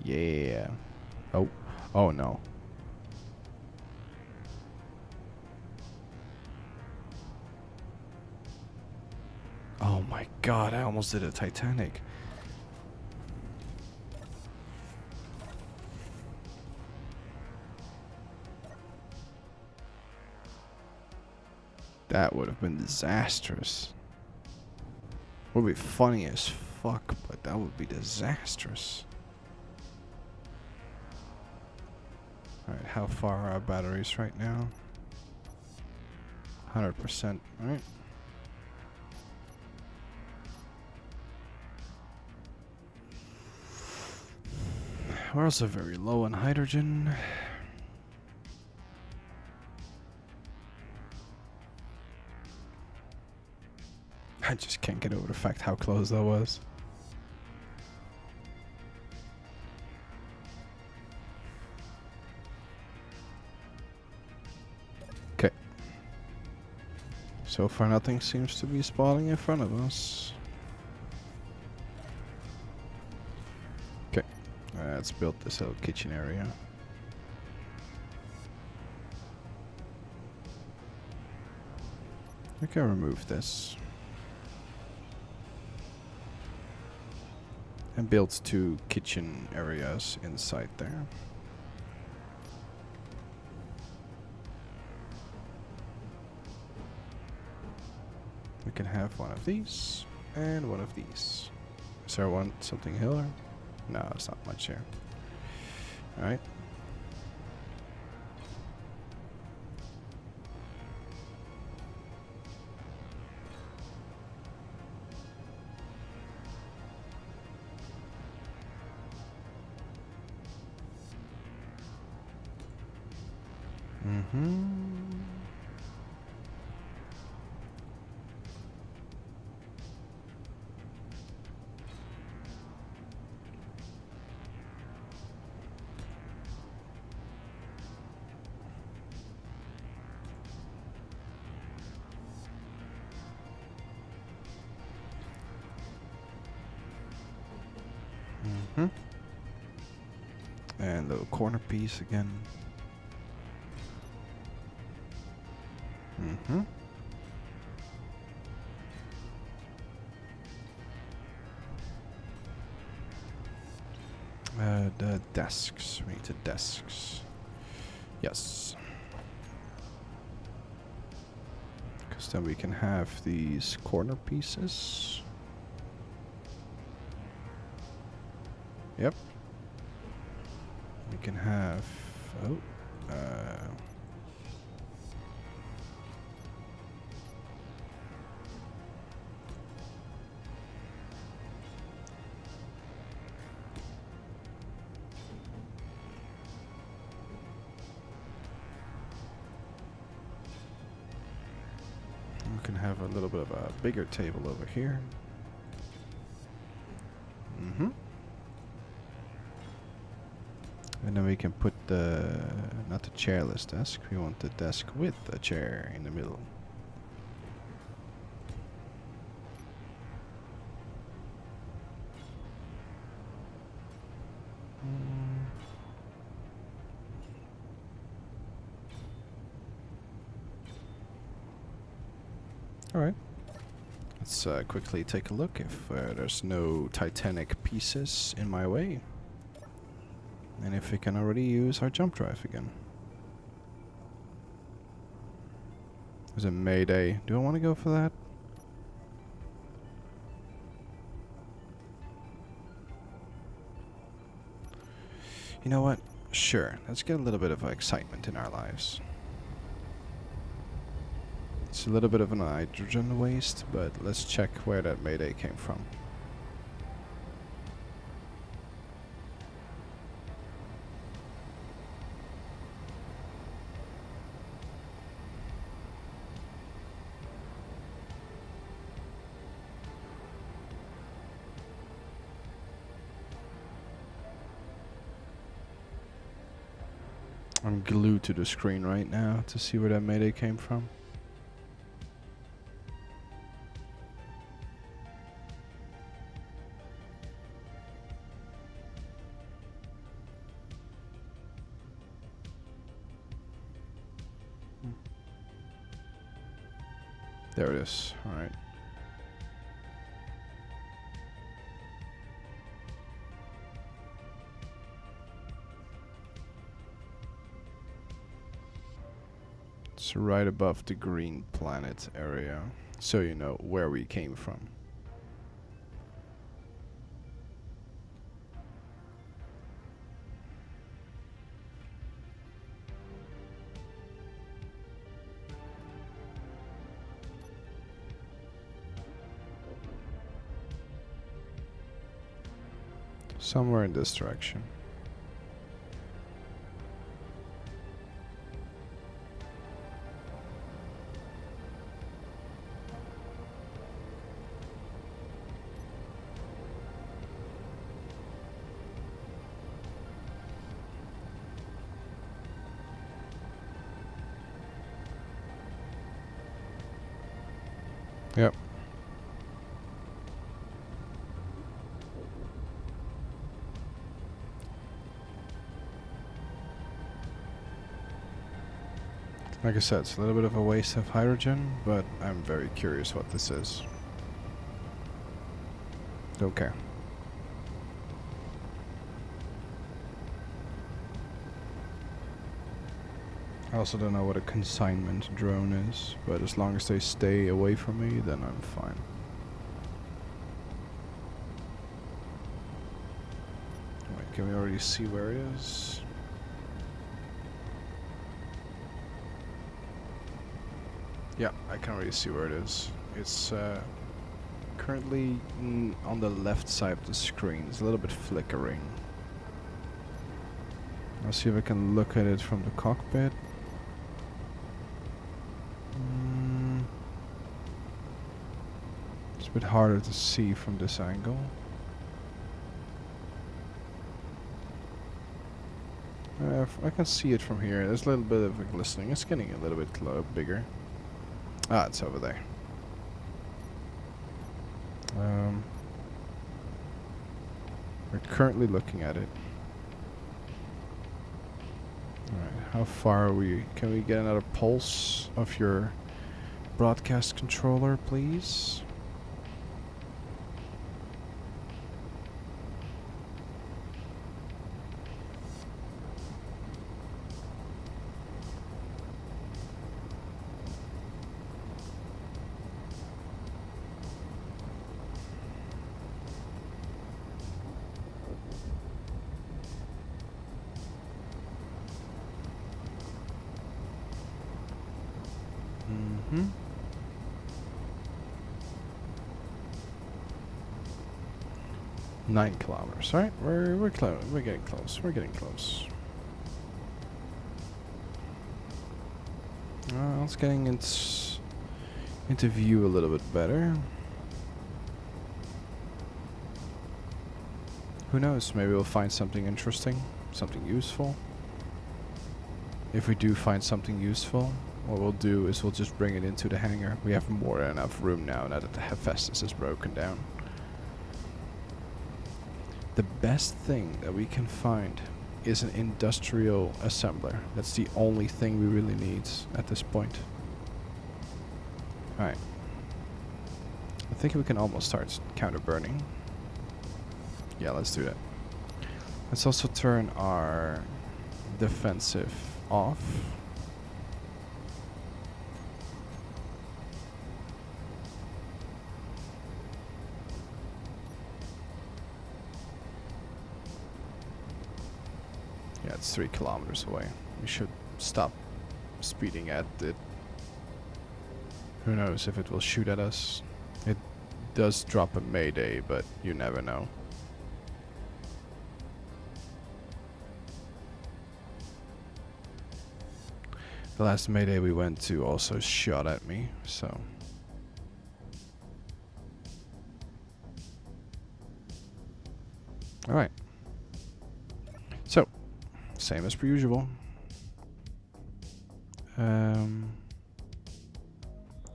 Yeah. Oh. Oh no. Oh my god, I almost did a Titanic. That would have been disastrous. Would be funny as fuck, but that would be disastrous. Alright, how far are our batteries right now? 100%, alright. We're also very low on hydrogen. I just can't get over the fact how close that was. Okay. So far nothing seems to be spawning in front of us. Okay. Let's build this little kitchen area. We can remove this. And build 2 kitchen areas inside there. We can have one of these and one of these. Is there something here? No, it's not much here. Alright. And little corner piece again. Mm-hmm. The desks. We need the desks. Yes. Because then we can have these corner pieces. Yep. We can have... Oh. We can have a little bit of a bigger table over here. Mm-hmm. And then we can put the, not the chairless desk, we want the desk with a chair in the middle. Alright. Let's quickly take a look if there's no Titanic pieces in my way. And if we can already use our jump drive again. There's a Mayday. Do I want to go for that? You know what? Sure. Let's get a little bit of excitement in our lives. It's a little bit of a nitrogen waste, but let's check where that Mayday came from. I'm glued to the screen right now to see where that Mayday came from. There it is. All right. It's right above the green planet area, so you know where we came from. Somewhere in this direction. Yep. Like I said, it's a little bit of a waste of hydrogen, but I'm very curious what this is. Okay. I also don't know what a consignment drone is, but as long as they stay away from me, then I'm fine. Wait, can we already see where it is? Yeah, I can already see where it is. It's currently on the left side of the screen. It's a little bit flickering. I'll see if I can look at it from the cockpit. It's a bit harder to see from this angle. I can see it from here. There's a little bit of a glistening. It's getting a little bit bigger. Ah, it's over there. We're currently looking at it. How far are we? Can we get another pulse of your broadcast controller, please? Mm-hmm. Nine kilometers. All right, we're close. We're getting close. We're getting close. It's getting into view a little bit better. Who knows? Maybe we'll find something interesting, something useful. If we do find something useful, what we'll do is we'll just bring it into the hangar. We have more than enough room now that the Hephaestus is broken down. The best thing that we can find is an industrial assembler. That's the only thing we really need at this point. Alright. I think we can almost start counter burning. Yeah, let's do that. Let's also turn our defensive off. Yeah, it's 3 kilometers away. We should stop speeding at it. Who knows if it will shoot at us. It does drop a mayday, but you never know. The last mayday we went to also shot at me, so... Alright. So, same as per usual.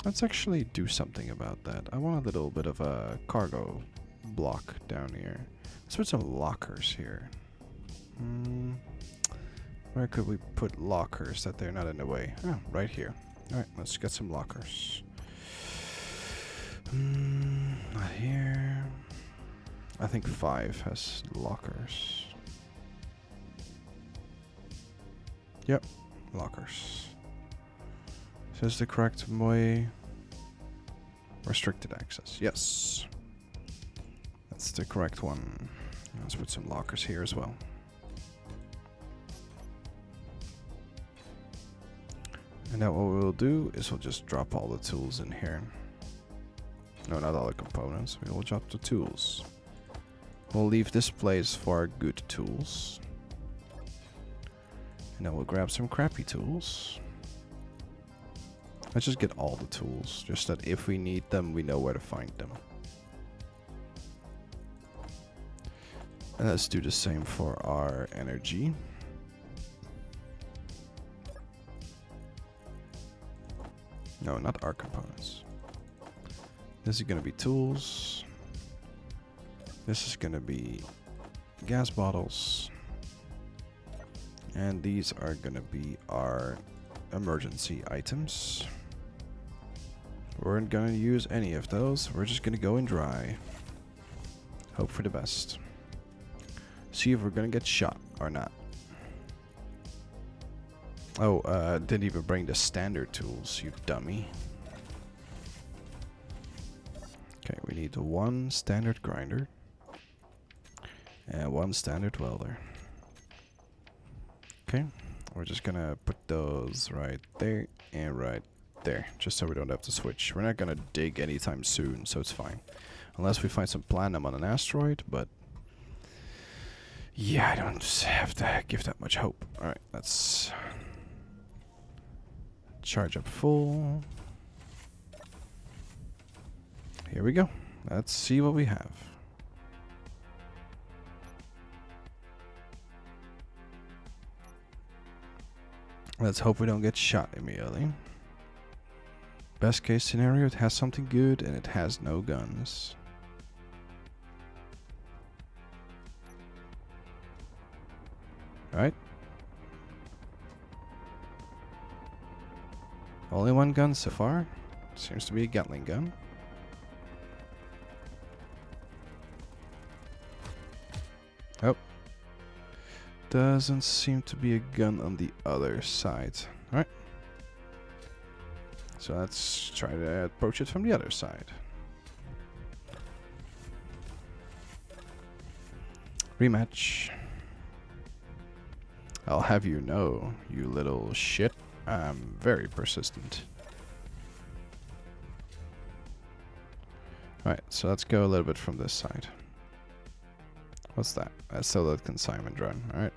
Let's actually do something about that. I want a little bit of a cargo block down here. Let's put some lockers here. Where could we put lockers that they're not in the way? Oh, right here. Alright, let's get some lockers. Not here. I think 5 has lockers. Yep, lockers. So is the correct way? Restricted access. Yes. That's the correct one. Let's put some lockers here as well. And now what we'll do is we'll just drop all the tools in here. No, not all the components. We will drop the tools. We'll leave this place for our good tools. And then we'll grab some crappy tools. Let's just get all the tools, just that if we need them, we know where to find them. And let's do the same for our energy. No, not our components. This is going to be tools. This is going to be gas bottles. And these are going to be our emergency items. We aren't going to use any of those. We're just going to go in dry. Hope for the best. See if we're going to get shot or not. Oh, didn't even bring the standard tools, you dummy. Okay, we need 1 standard grinder. And 1 standard welder. Okay, we're just gonna put those right there and right there, just so we don't have to switch. We're not gonna dig anytime soon, so it's fine. Unless we find some platinum on an asteroid, but... yeah, I don't have to give that much hope. Alright, let's... charge up full. Here we go. Let's see what we have. Let's hope we don't get shot immediately. Best case scenario, it has something good and it has no guns. Alright. Only one gun so far. Seems to be a Gatling gun. Oh. Doesn't seem to be a gun on the other side. Alright. So let's try to approach it from the other side. Rematch. I'll have you know, you little shit, I'm very persistent. Alright, so let's go a little bit from this side. What's that? That's still that consignment run, alright.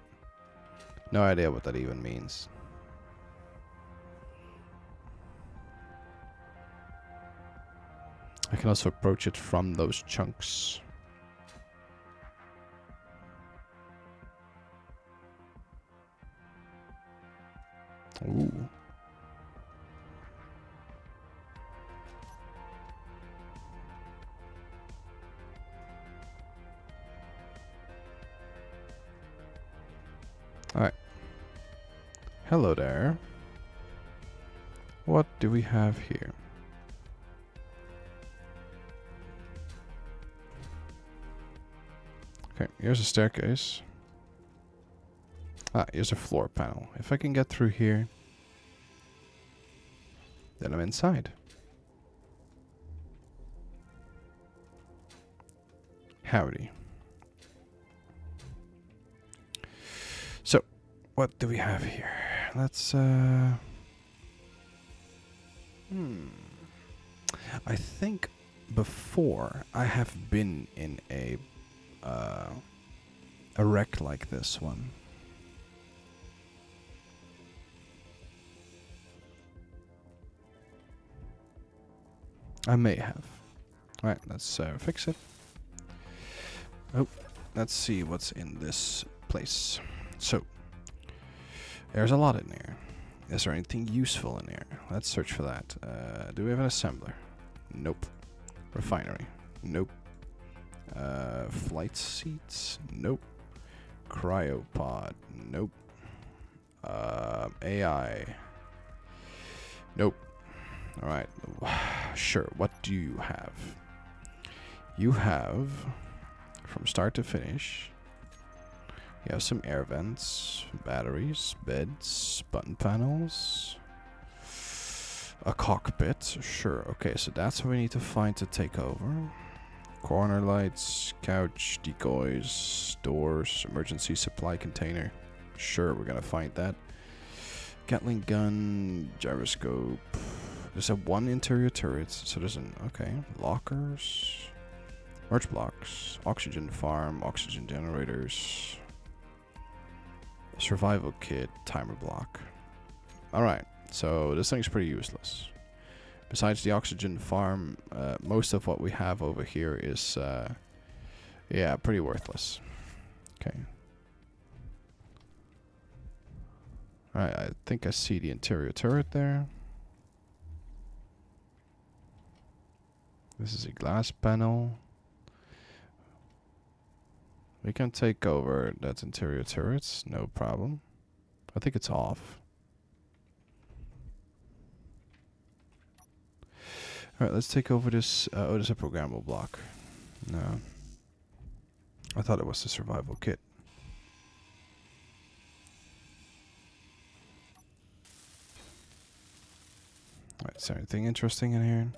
No idea what that even means. I can also approach it from those chunks. Ooh. Alright. Hello there. What do we have here? Okay, here's a staircase. Ah, here's a floor panel. If I can get through here, then I'm inside. Howdy. So, what do we have here? Let's, I think before I have been in a wreck like this one. I may have. Alright, let's fix it. Oh, let's see what's in this place. So, there's a lot in there. Is there anything useful in there? Let's search for that. Do we have an assembler? Nope. Refinery? Nope. Flight seats? Nope. Cryopod? Nope. AI? Nope. Alright. Sure. What do you have? You have, from start to finish, you have some air vents, batteries, beds, button panels, a cockpit. Sure. Okay, so that's what we need to find to take over. Corner lights, couch, decoys, doors, emergency supply container. Sure, we're gonna find that. Gatling gun, gyroscope. There's a one interior turret, so there's an, okay, lockers, merge blocks, oxygen farm, oxygen generators, survival kit, timer block. Alright, so this thing's pretty useless. Besides the oxygen farm, most of what we have over here is, yeah, pretty worthless. Okay. Alright, I think I see the interior turret there. This is a glass panel. We can take over that interior turret, no problem. I think it's off. Alright, let's take over this. Oh, there's a programmable block. No. I thought it was the survival kit. Alright, is there anything interesting in here?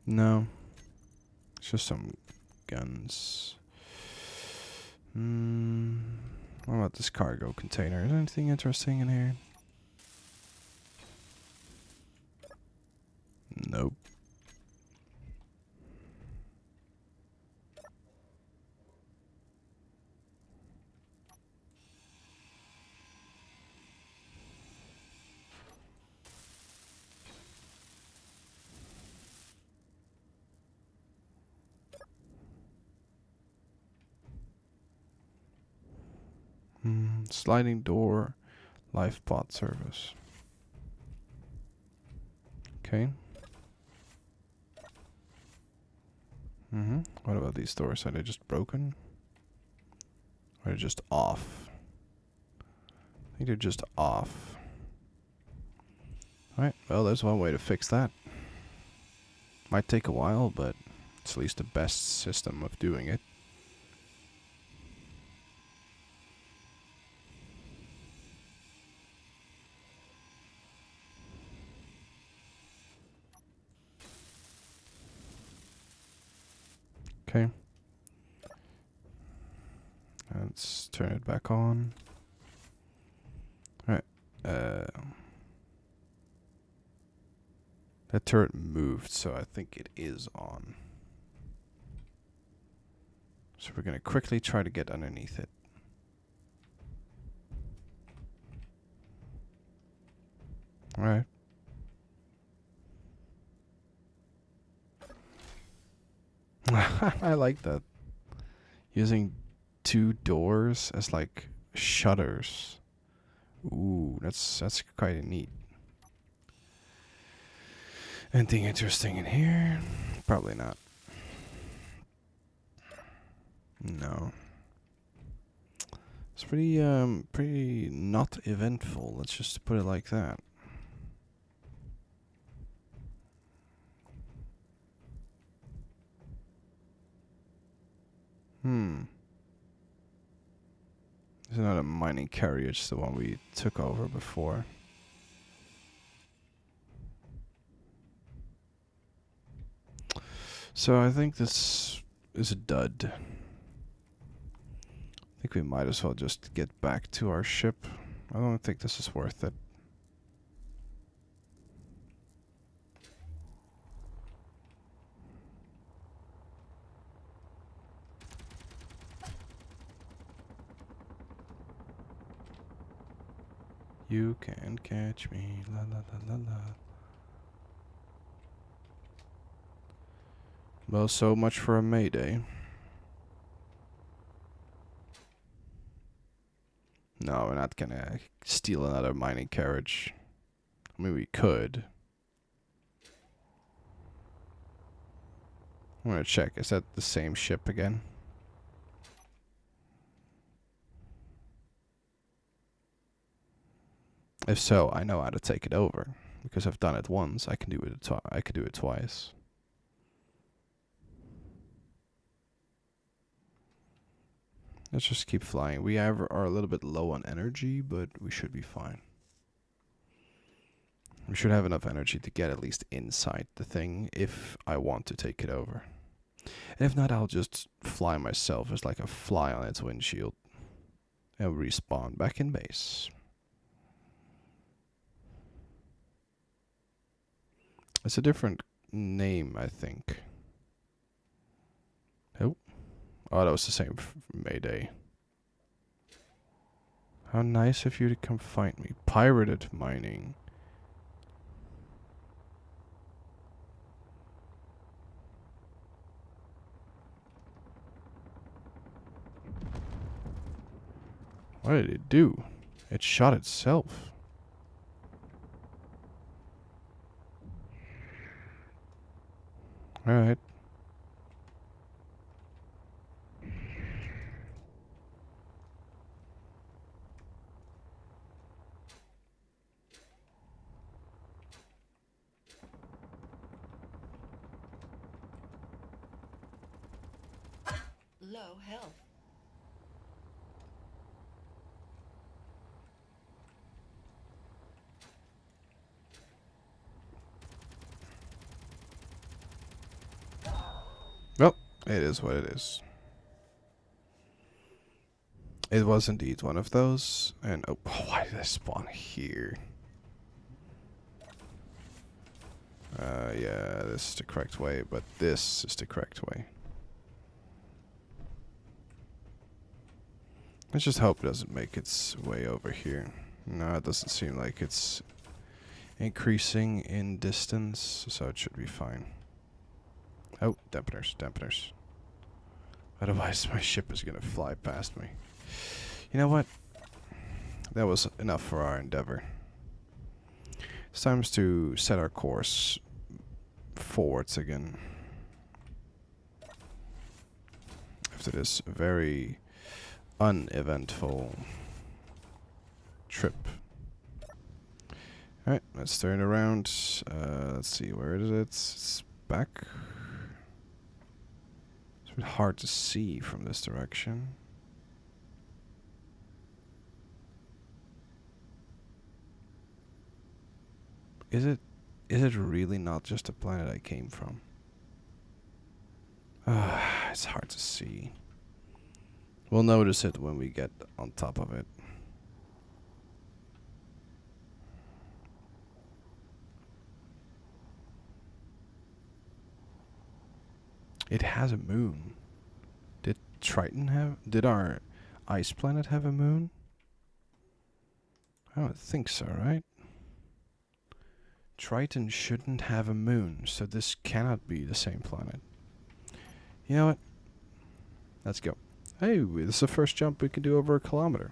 No. It's just some guns. What about this cargo container? Is there anything interesting in here? Nope. Sliding door, life pod service. Okay. What about these doors? Are they just broken? Or are they just off? I think they're just off. Well, there's one way to fix that. Might take a while, but it's at least the best system of doing it. Okay. Let's turn it back on. Alright. That turret moved, so I think it is on. So we're going to quickly try to get underneath it. Alright. I like that. Using 2 doors as like shutters. Ooh, that's quite neat. Anything interesting in here? Probably not. No. It's pretty not eventful. Let's just put it like that. There's another mining carriage, the one we took over before. So I think this is a dud. I think we might as well just get back to our ship. I don't think this is worth it. You can catch me, la la la la la. Well, so much for a mayday. No, we're not gonna steal another mining carriage. I mean, we could. I'm gonna check. Is that the same ship again? If so, I know how to take it over because I've done it once. I can do it. I could do it twice. Let's just keep flying. We are a little bit low on energy, but we should be fine. We should have enough energy to get at least inside the thing if I want to take it over. And if not, I'll just fly myself as like a fly on its windshield and respawn back in base. It's a different name, I think. Oh, that was the same Mayday. How nice of you to come find me. Pirated mining. What did it do? It shot itself. Alright. Low health. Well, it is what it is. It was indeed one of those. And oh, why did I spawn here? Yeah, this is the correct way, but this is the correct way. Let's just hope it doesn't make its way over here. No, it doesn't seem like it's increasing in distance, so it should be fine. Oh, dampeners, dampeners. Otherwise, my ship is gonna fly past me. You know what? That was enough for our endeavor. It's time to set our course forwards again. After this very uneventful trip. Alright, let's turn around. Let's see, where is it? It's back. It's a bit hard to see from this direction. Is it really not just a planet I came from? It's hard to see. We'll notice it when we get on top of it. It has a moon. Did Triton have... Did our ice planet have a moon? I don't think so, right? Triton shouldn't have a moon, so this cannot be the same planet. You know what? Let's go. Hey, this is the first jump we can do over 1 kilometer.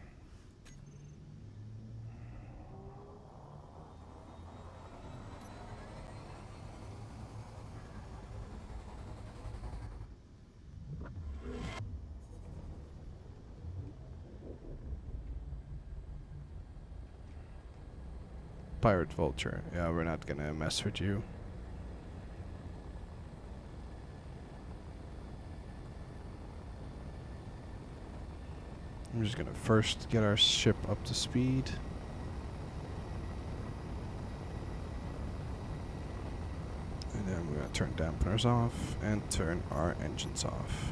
Pirate Vulture. Yeah, we're not gonna mess with you. I'm just gonna first get our ship up to speed. And then we're gonna turn dampeners off and turn our engines off.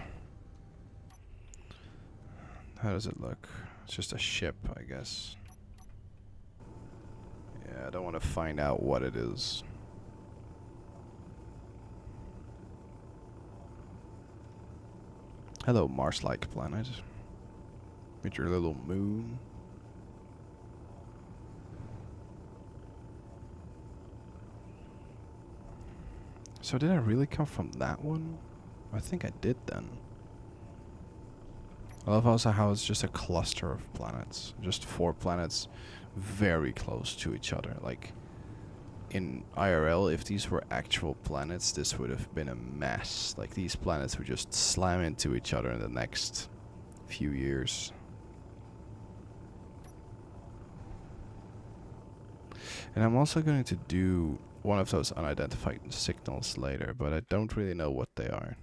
How does it look? It's just a ship, I guess. Yeah, I don't want to find out what it is. Hello, Mars-like planet. With your little moon. So did I really come from that one? I think I did then. I love also how it's just a cluster of planets. Just 4 planets very close to each other. Like, in IRL, if these were actual planets, this would have been a mess. Like, these planets would just slam into each other in the next few years. And I'm also going to do one of those unidentified signals later, but I don't really know what they are.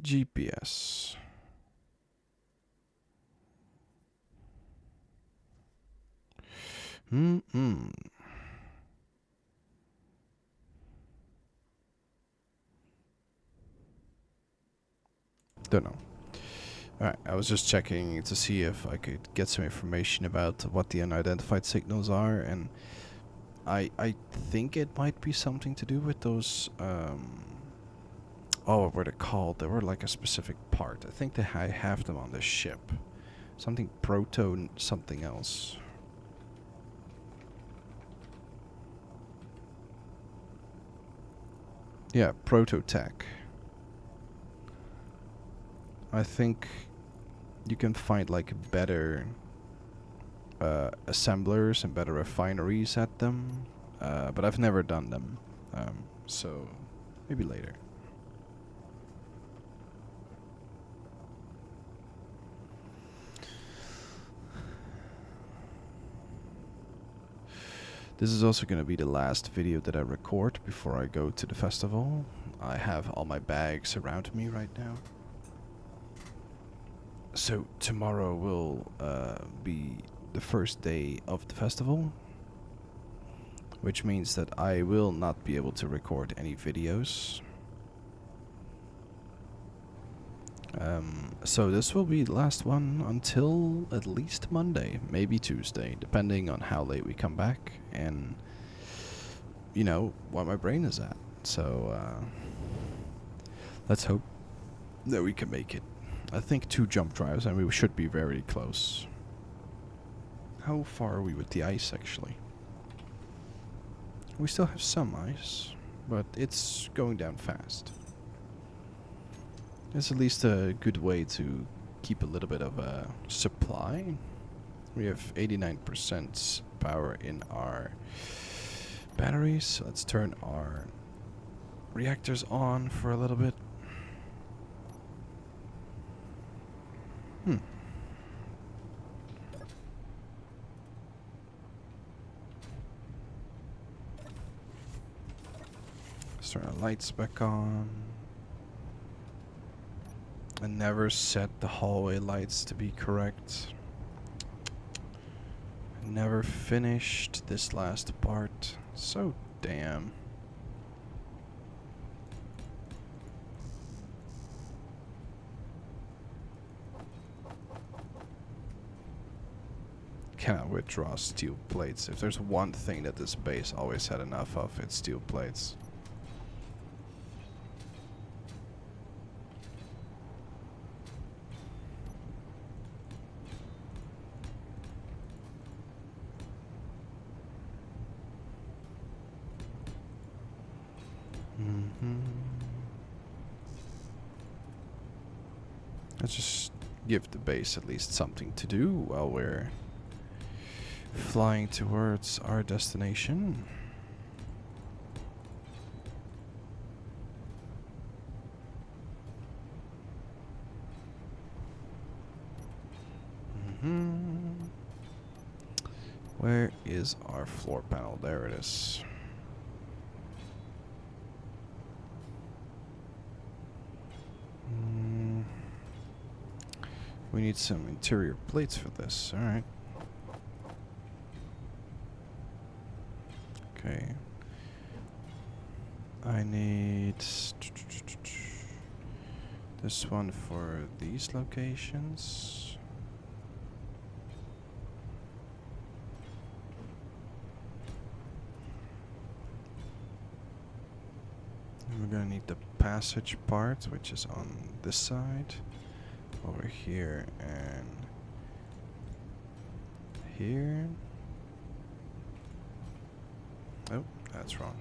GPS. Don't know. Alright, I was just checking to see if I could get some information about what the unidentified signals are, and I think it might be something to do with those, oh, what were they called? They were like a specific part. I think I have them on this ship. Something proto something else. Yeah, proto-tech. I think you can find like better assemblers and better refineries at them, but I've never done them, so maybe later. This is also going to be the last video that I record before I go to the festival. I have all my bags around me right now. So tomorrow will be the first day of the festival, which means that I will not be able to record any videos. So this will be the last one until at least Monday, maybe Tuesday, depending on how late we come back and, you know, what my brain is at. So let's hope that we can make it. I think 2 jump drives and we should be very close. How far are we with the ice, actually? We still have some ice, but it's going down fast. It's at least a good way to keep a little bit of a supply. We have 89% power in our batteries. So let's turn our reactors on for a little bit. Let's turn our lights back on. I never set the hallway lights to be correct. I never finished this last part. So damn. Cannot withdraw steel plates. If there's one thing that this base always had enough of, it's steel plates. Let's just give the base at least something to do while we're flying towards our destination. Where is our floor panel? There it is. We need some interior plates for this. Alright. Okay. I need this one for these locations. And we're gonna need the passage part, which is on this side. Over here and here. Oh, that's wrong.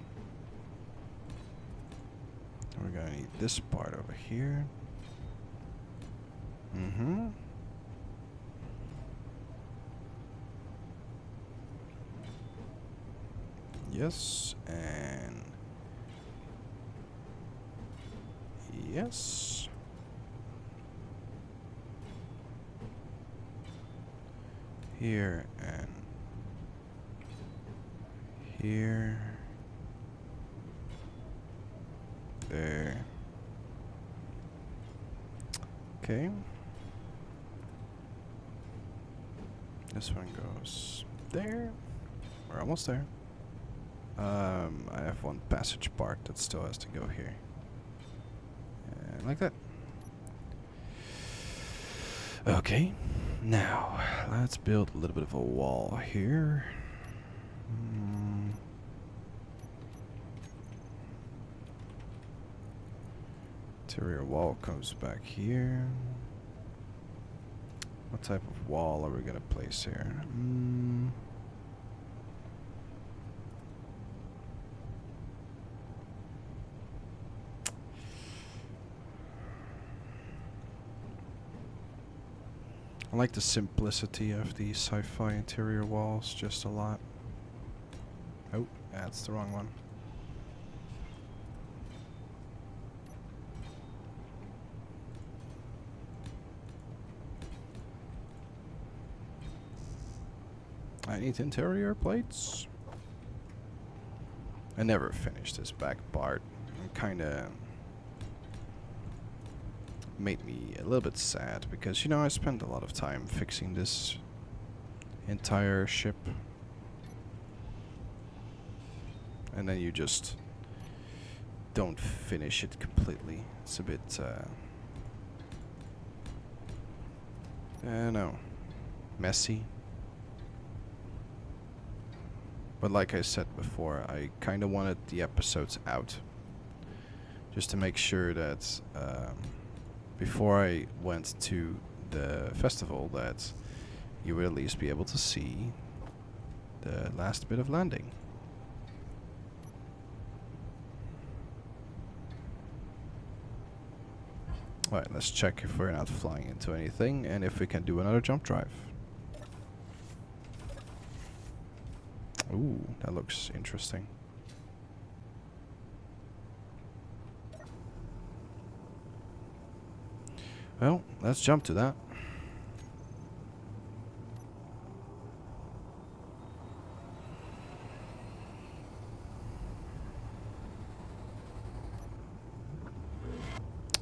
We're gonna need this part over here. Yes, and yes. Here and here. There. Okay. This one goes there. We're almost there. I have one passage part that still has to go here. And like that. Okay. Now, let's build a little bit of a wall here. Interior wall comes back here. What type of wall are we going to place here? I like the simplicity of the sci-fi interior walls just a lot. Oh, that's the wrong one. I need interior plates. I never finished this back part. It kinda made me a little bit sad because, you know, I spent a lot of time fixing this entire ship. And then you just don't finish it completely. It's a bit, I don't know, messy. But like I said before, I kind of wanted the episodes out. Just to make sure that before I went to the festival that you would at least be able to see the last bit of landing. Alright, let's check if we're not flying into anything and if we can do another jump drive. That looks interesting. Well, let's jump to that.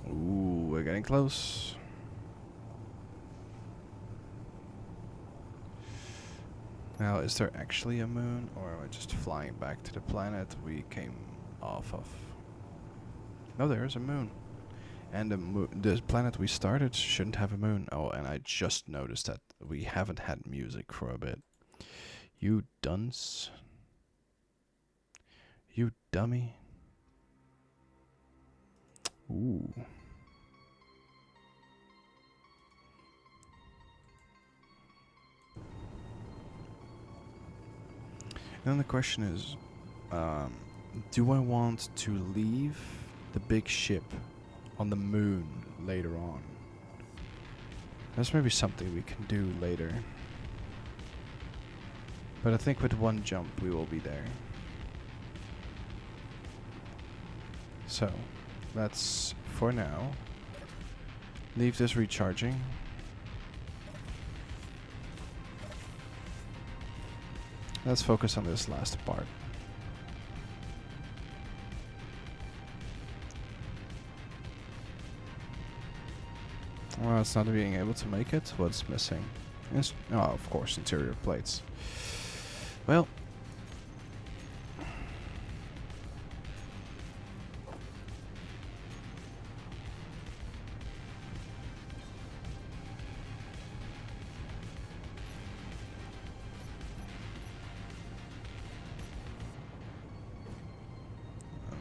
Ooh, we're getting close. Now, is there actually a moon, or am I just flying back to the planet we came off of? No, there is a moon. And the planet we started shouldn't have a moon. Oh, and I just noticed that we haven't had music for a bit. You dunce. You dummy. Ooh. And then the question is, do I want to leave the big ship on the moon later on? That's maybe something we can do later. But I think with one jump we will be there. So, let's, for now, leave this recharging. Let's focus on this last part. Well, it's not being able to make it. What's missing? Oh, of course, interior plates. Well.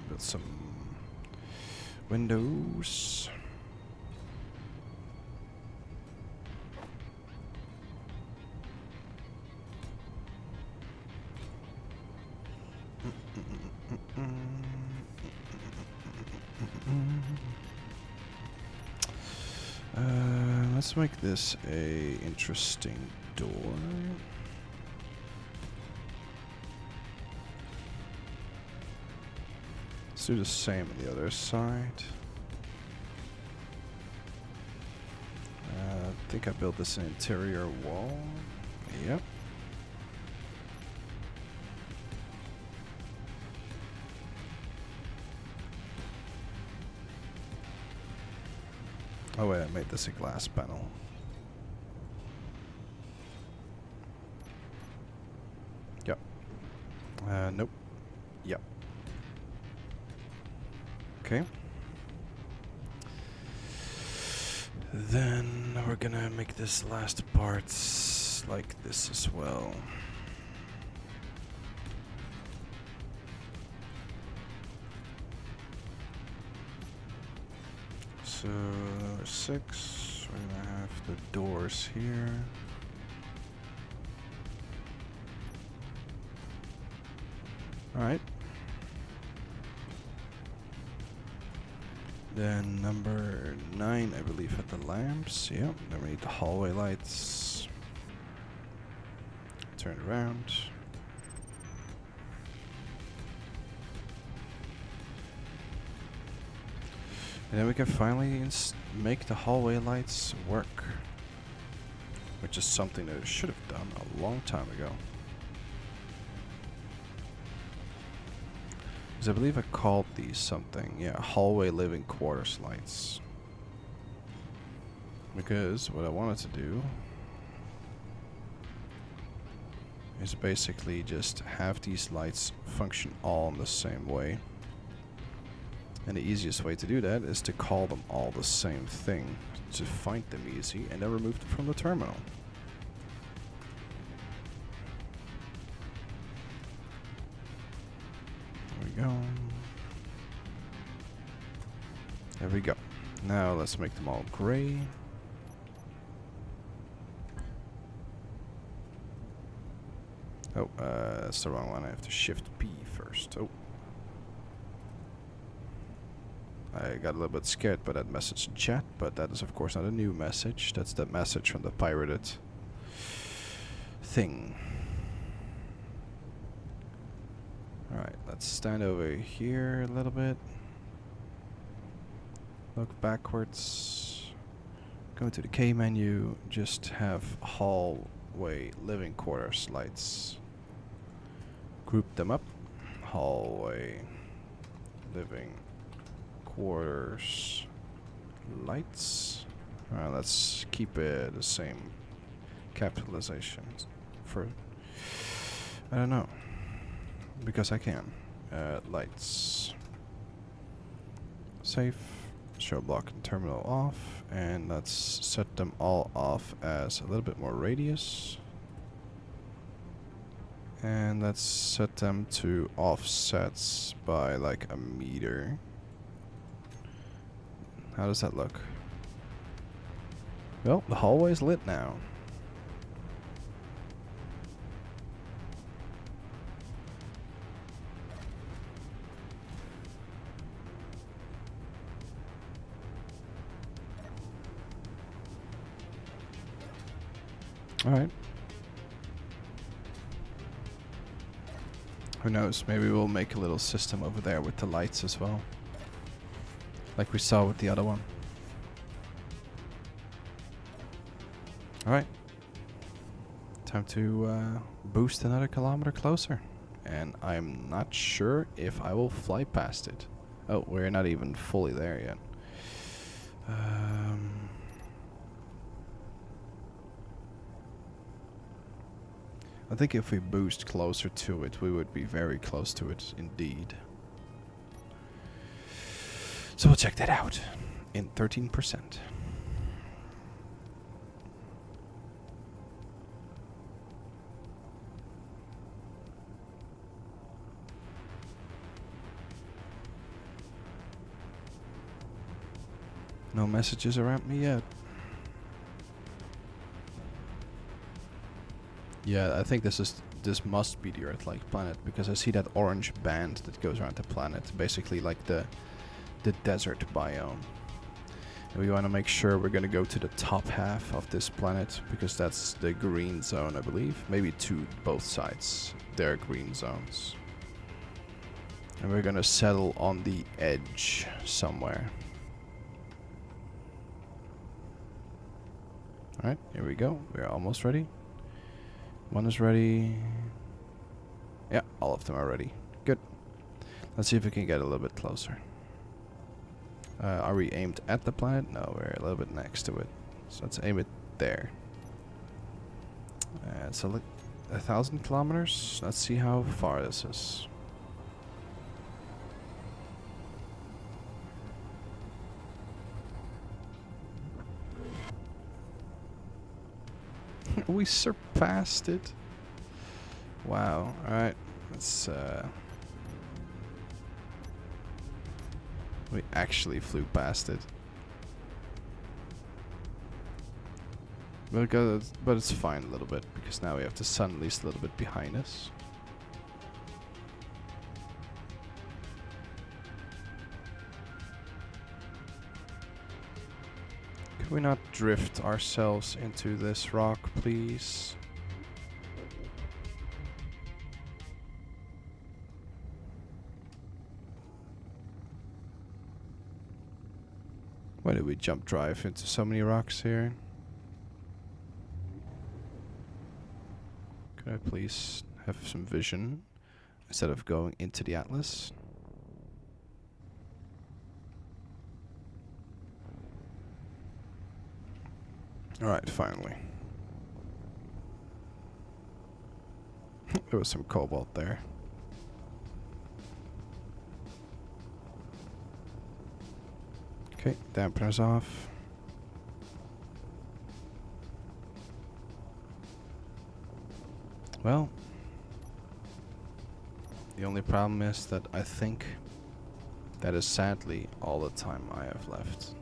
Build some windows. Let's make this a interesting door. Let's do the same on the other side. I think I built this an interior wall. Yep. Oh wait, I made this a glass panel. Yep. Nope. Yep. Okay. Then we're gonna make this last part like this as well. So, number 6, we're gonna have the doors here. Alright. Then number 9, I believe, had the lamps. Yep, then we need the hallway lights. Turn it around. And then we can finally make the hallway lights work. Which is something that I should have done a long time ago. Because I believe I called these something. Yeah, hallway living quarters lights. Because what I wanted to do is basically just have these lights function all in the same way. And the easiest way to do that is to call them all the same thing, to find them easy, and then remove them from the terminal. There we go. There we go. Now let's make them all gray. Oh, that's the wrong one. I have to shift P first. Oh. I got a little bit scared by that message in chat, but that is of course not a new message. That's the message from the pirated thing. let's stand over here a little bit. Look backwards. Go to the K menu. Just have hallway living quarters lights. Group them up. Hallway living quarters lights. Let's keep it the same capitalization for, I don't know, because I can. Lights. Save. Show block and terminal off. And let's set them all off as a little bit more radius. And let's set them to offsets by like a meter. How does that look? Well, the hallway's lit now. Alright. Who knows, maybe we'll make a little system over there with the lights as well. Like we saw with the other one. Alright. Time to boost another kilometer closer. And I'm not sure if I will fly past it. Oh, we're not even fully there yet. I think if we boost closer to it, we would be very close to it indeed. So we'll check that out in 13%. No messages around me yet. Yeah, I think this must be the Earth-like planet because I see that orange band that goes around the planet, basically like the desert biome. And we want to make sure we're going to go to the top half of this planet because that's the green zone, I believe. Maybe to both sides, they're green zones. And we're going to settle on the edge somewhere. Alright, here we go. We're almost ready. One is ready. Yeah, all of them are ready. Good. Let's see if we can get a little bit closer. Are we aimed at the planet? No, we're a little bit next to it. So let's aim it there. So look, 1,000 kilometers. Let's see how far this is. We surpassed it. Wow. Alright. Let's we actually flew past it. But it's fine a little bit because now we have the sun at least a little bit behind us. Could we not drift ourselves into this rock, please? Why did we jump drive into so many rocks here? Could I please have some vision instead of going into the atlas? Alright, finally. There was some cobalt there. Okay, dampeners off. Well, the only problem is that I think that is sadly all the time I have left.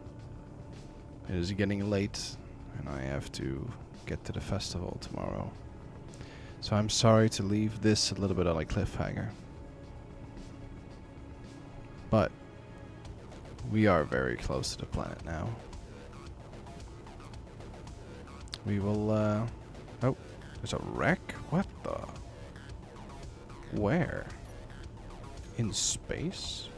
It is getting late and I have to get to the festival tomorrow. So I'm sorry to leave this a little bit on a cliffhanger. But we are very close to the planet now. We will, oh, there's a wreck? What the? Where? In space?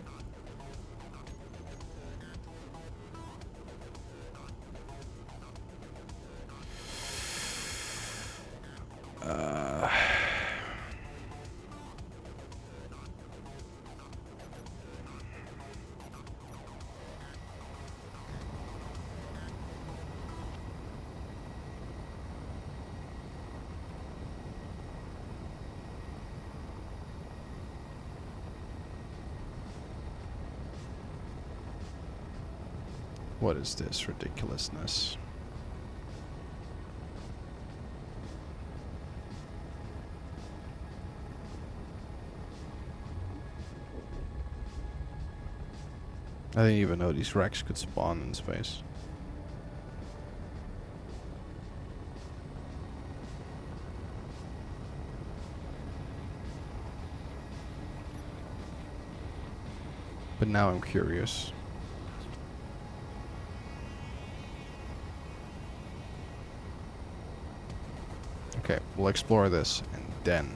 What is this ridiculousness? I didn't even know these wrecks could spawn in space. But now I'm curious. Okay, we'll explore this and then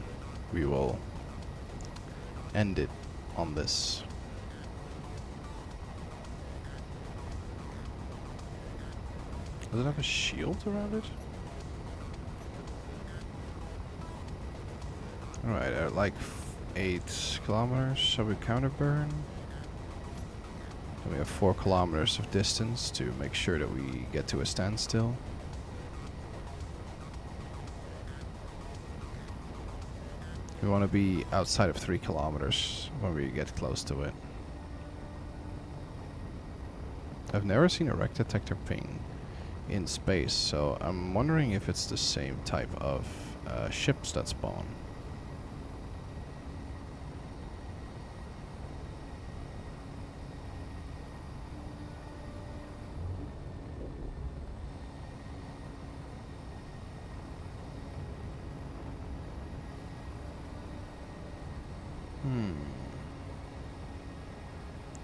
we will end it on this. Does it have a shield around it? Alright, like 8 kilometers. Shall we counterburn? And we have 4 kilometers of distance to make sure that we get to a standstill. We want to be outside of 3 kilometers when we get close to it. I've never seen a wreck detector ping in space, so I'm wondering if it's the same type of ships that spawn.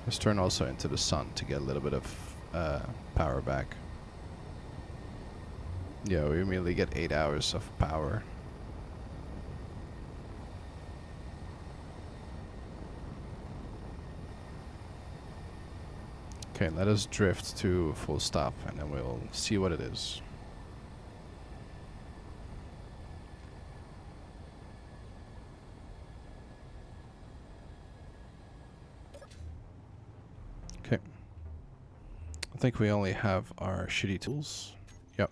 Let's turn also into the sun to get a little bit of power back. Yeah, we immediately get 8 hours of power. Okay, let us drift to full stop and then we'll see what it is. Okay. I think we only have our shitty tools. Yep.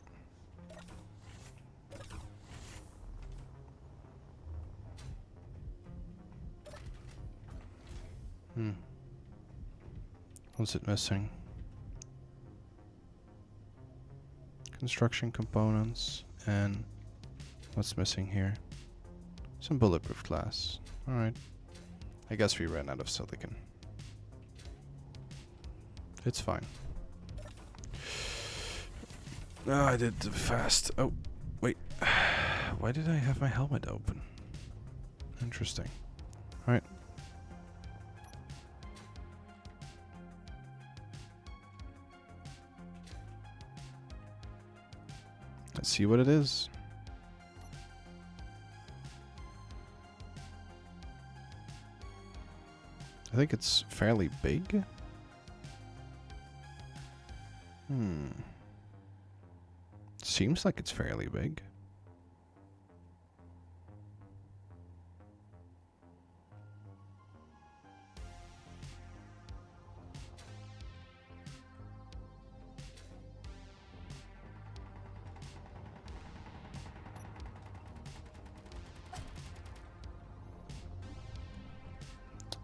What's it missing? Construction components. And what's missing here? Some bulletproof glass. Alright. I guess we ran out of silicon. It's fine. No, I did fast. Oh, wait. Why did I have my helmet open? Interesting. Alright. Let's see what it is. I think it's fairly big. Seems like it's fairly big.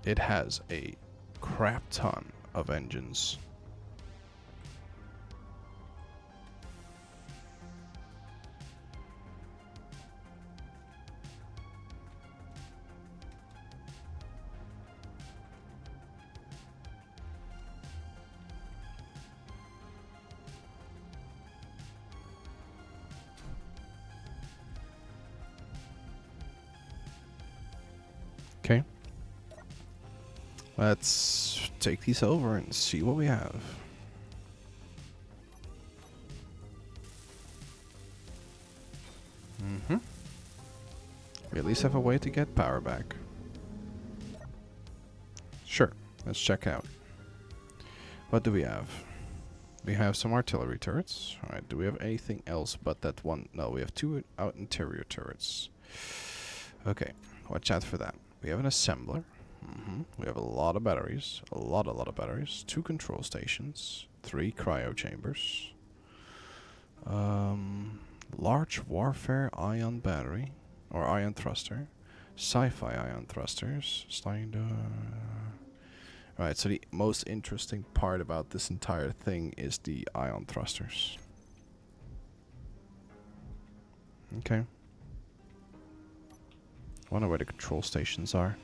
It has a crap ton of engines. Okay. Let's take these over and see what we have. We at least have a way to get power back. Sure, let's check out. What do we have? We have some artillery turrets. Alright, do we have anything else but that one? No, we have 2 out interior turrets. Okay, watch out for that. We have an assembler. We have a lot of batteries. A lot of batteries. 2 control stations. 3 cryo chambers. Large warfare ion battery. Or ion thruster. Sci-fi ion thrusters. Alright, so the most interesting part about this entire thing is the ion thrusters. Okay. Wonder where the control stations are.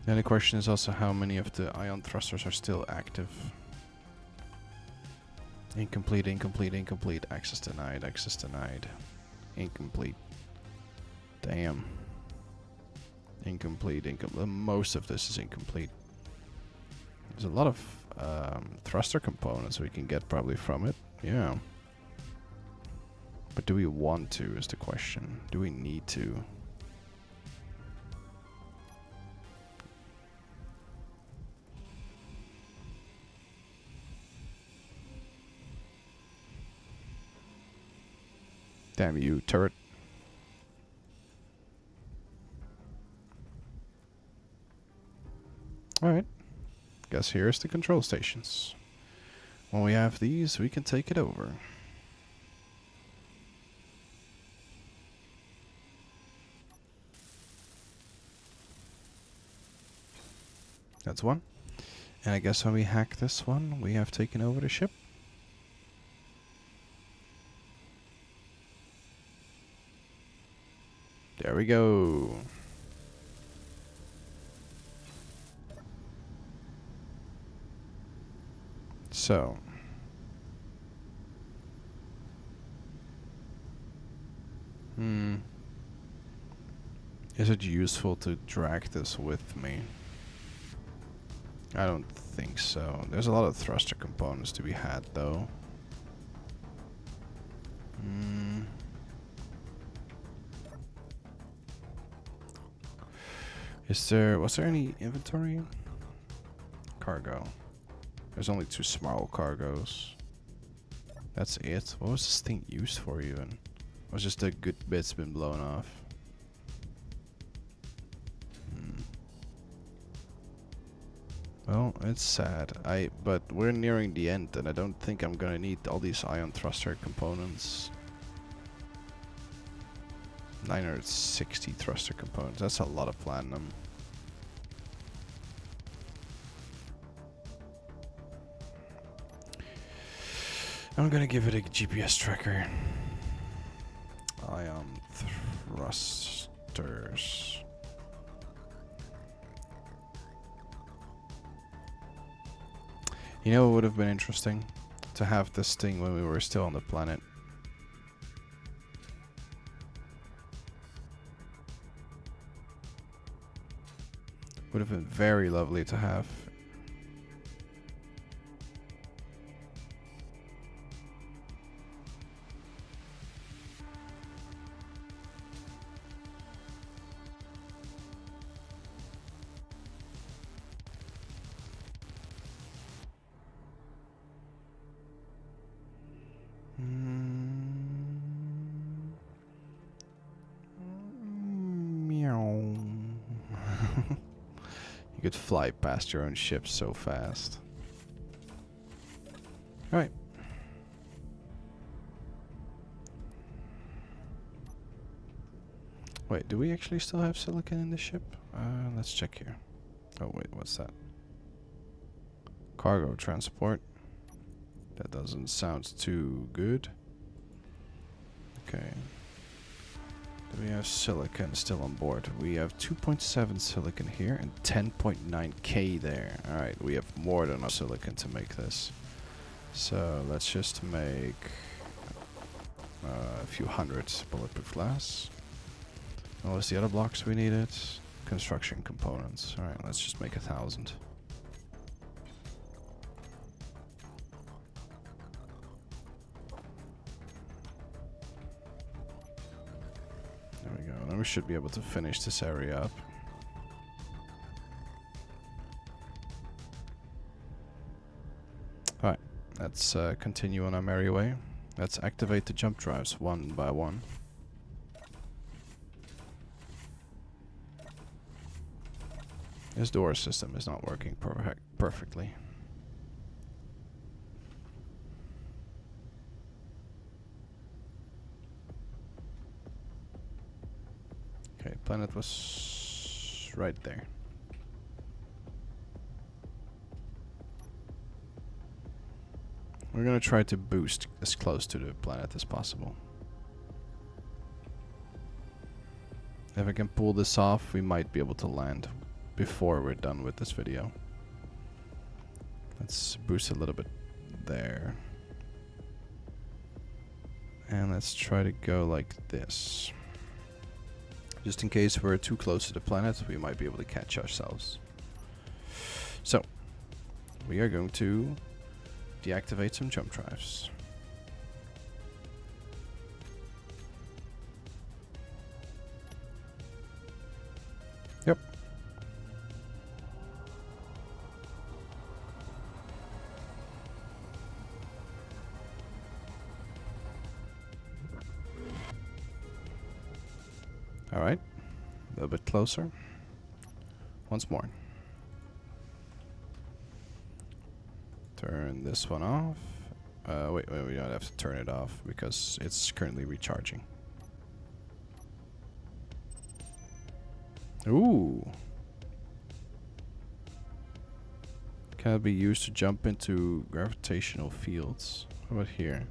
Then the question is also how many of the ion thrusters are still active. Incomplete, incomplete, incomplete. Access denied, access denied. Incomplete. Damn. Incomplete, incomplete. Most of this is incomplete. There's a lot of thruster components we can get probably from it. Yeah. But do we want to is the question. Do we need to? Damn you, turret. Alright. Guess here's the control stations. When we have these, we can take it over. That's one. And I guess when we hack this one, we have taken over the ship. There we go. So. Is it useful to drag this with me? I don't think so. There's a lot of thruster components to be had, though. Was there any inventory? Cargo. There's only 2 small cargoes. That's it. What was this thing used for even? Was just the good bits been blown off? Well, it's sad. But we're nearing the end, and I don't think I'm gonna need all these ion thruster components. 960 thruster components. That's a lot of platinum. I'm gonna give it a GPS tracker. Ion thrusters. You know what would have been interesting? To have this thing when we were still on the planet. Would have been very lovely to have. You could fly past your own ship so fast. Alright. Wait, do we actually still have silicon in the ship? Let's check here. Oh wait, what's that? Cargo transport. That doesn't sound too good. Okay. Do we have silicon still on board? We have 2.7 silicon here and 10.9k there. Alright, we have more than enough silicon to make this. So let's just make a few hundred bulletproof glass. What was the other blocks we needed? Construction components. Alright, let's just make 1,000. go. Now we should be able to finish this area up. Alright, let's continue on our merry way. Let's activate the jump drives one by one. This door system is not working perfectly. Okay, planet was right there. We're gonna try to boost as close to the planet as possible. If I can pull this off, we might be able to land before we're done with this video. Let's boost a little bit there. And let's try to go like this. Just in case we're too close to the planet, we might be able to catch ourselves. So, we are going to deactivate some jump drives. Yep. Alright. A little bit closer. Once more. Turn this one off. Wait, we don't have to turn it off because it's currently recharging. Ooh. Can it be used to jump into gravitational fields? How about here?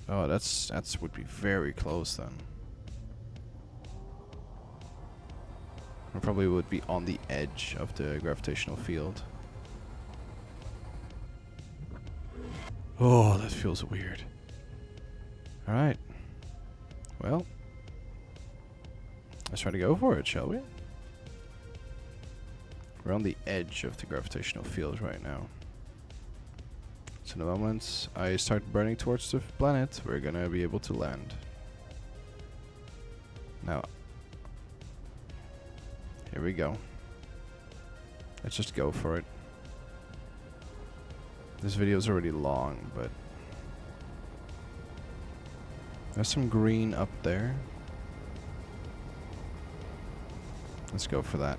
Oh, that's would be very close then. It probably would be on the edge of the gravitational field. Oh, that feels weird. Alright. Well. Let's try to go for it, shall we? We're on the edge of the gravitational field right now. So the moment I start burning towards the planet, we're gonna be able to land. Now, here we go. Let's just go for it. This video is already long, but there's some green up there. Let's go for that.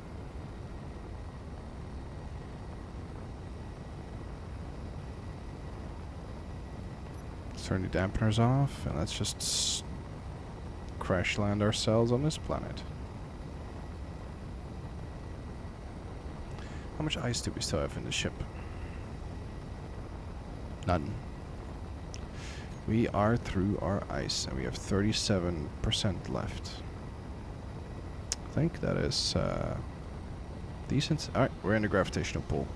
Let's turn the dampeners off, and let's just crash land ourselves on this planet. How much ice do we still have in the ship? None. We are through our ice, and we have 37% left. I think that is decent. Alright, we're in the gravitational pull.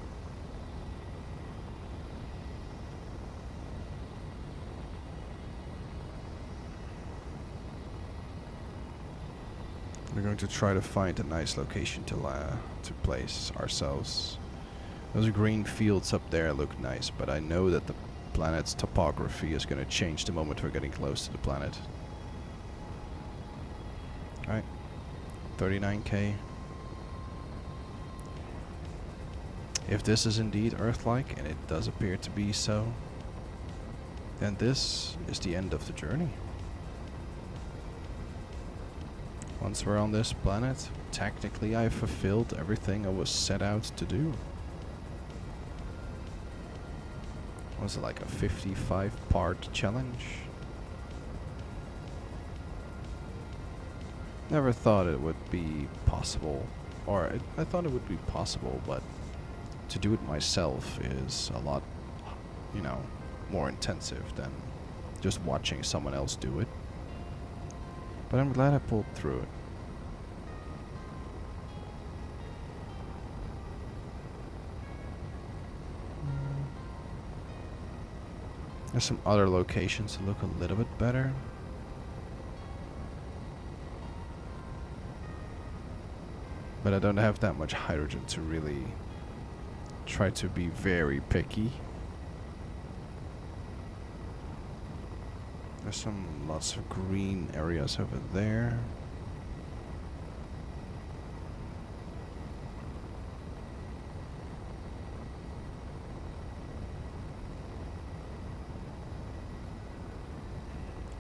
We're going to try to find a nice location to place ourselves. Those green fields up there look nice, but I know that the planet's topography is going to change the moment we're getting close to the planet. Alright, 39k. If this is indeed Earth-like, and it does appear to be so, then this is the end of the journey. Once we're on this planet, technically I fulfilled everything I was set out to do. Was it like a 55-part challenge? Never thought it would be possible, or I thought it would be possible, but to do it myself is a lot, you know, more intensive than just watching someone else do it. But I'm glad I pulled through it. There's some other locations that look a little bit better. But I don't have that much hydrogen to really try to be very picky. There's some lots of green areas over there.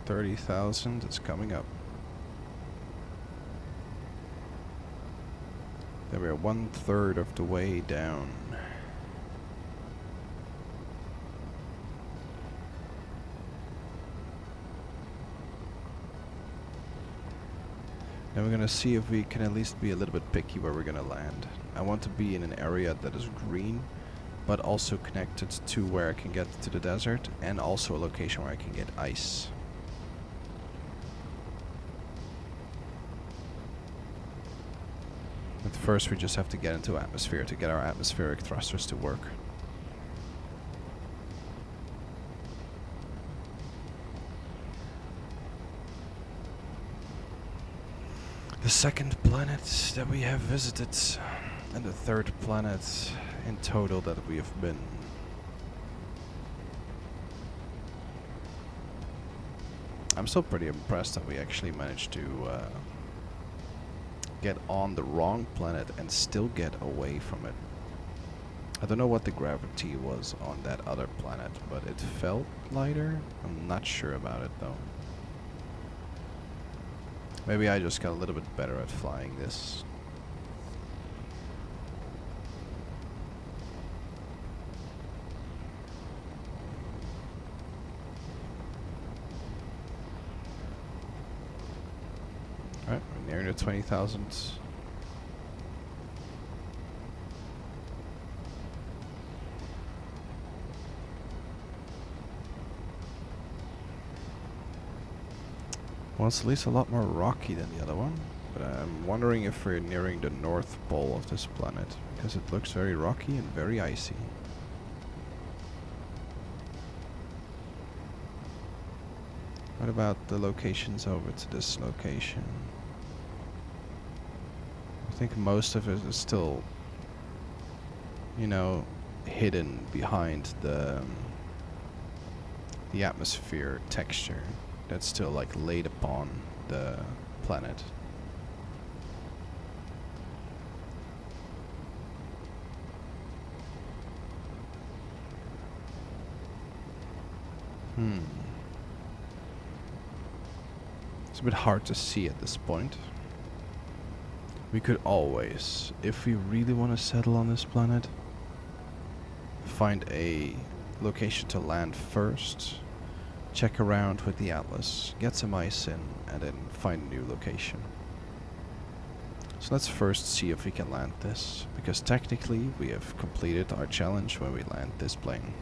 30,000 is coming up. Then we're 1/3 of the way down. Now we're gonna see if we can at least be a little bit picky where we're gonna land. I want to be in an area that is green, but also connected to where I can get to the desert, and also a location where I can get ice. But first we just have to get into atmosphere to get our atmospheric thrusters to work. The second planet that we have visited, and the third planet in total that we have been. I'm still pretty impressed that we actually managed to get on the wrong planet and still get away from it. I don't know what the gravity was on that other planet, but it felt lighter. I'm not sure about it though. Maybe I just got a little bit better at flying this. Alright, we're nearing the 20,000. Well, it's at least a lot more rocky than the other one, but I'm wondering if we're nearing the north pole of this planet, because it looks very rocky and very icy. What about the locations over to this location? I think most of it is still, you know, hidden behind the atmosphere texture that's still like laid upon the planet. It's a bit hard to see at this point. We could always, if we really want to settle on this planet, find a location to land first, check around with the atlas, get some ice in, and then find a new location. So let's first see if we can land this, because technically we have completed our challenge when we land this plane.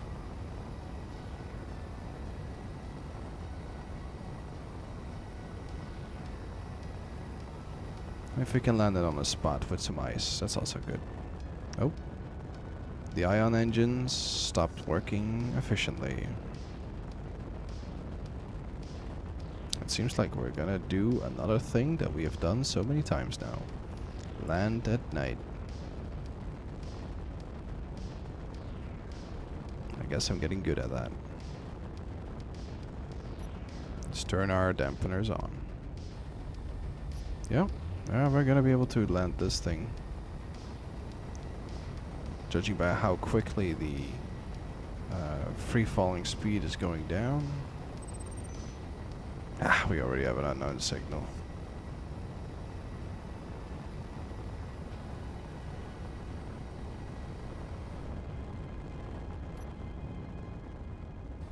If we can land it on a spot with some ice, that's also good. Oh. The ion engines stopped working efficiently. It seems like we're gonna do another thing that we have done so many times now. Land at night. I guess I'm getting good at that. Let's turn our dampeners on. Yep. Yeah, we're gonna be able to land this thing. Judging by how quickly the free falling speed is going down. Ah, we already have an unknown signal.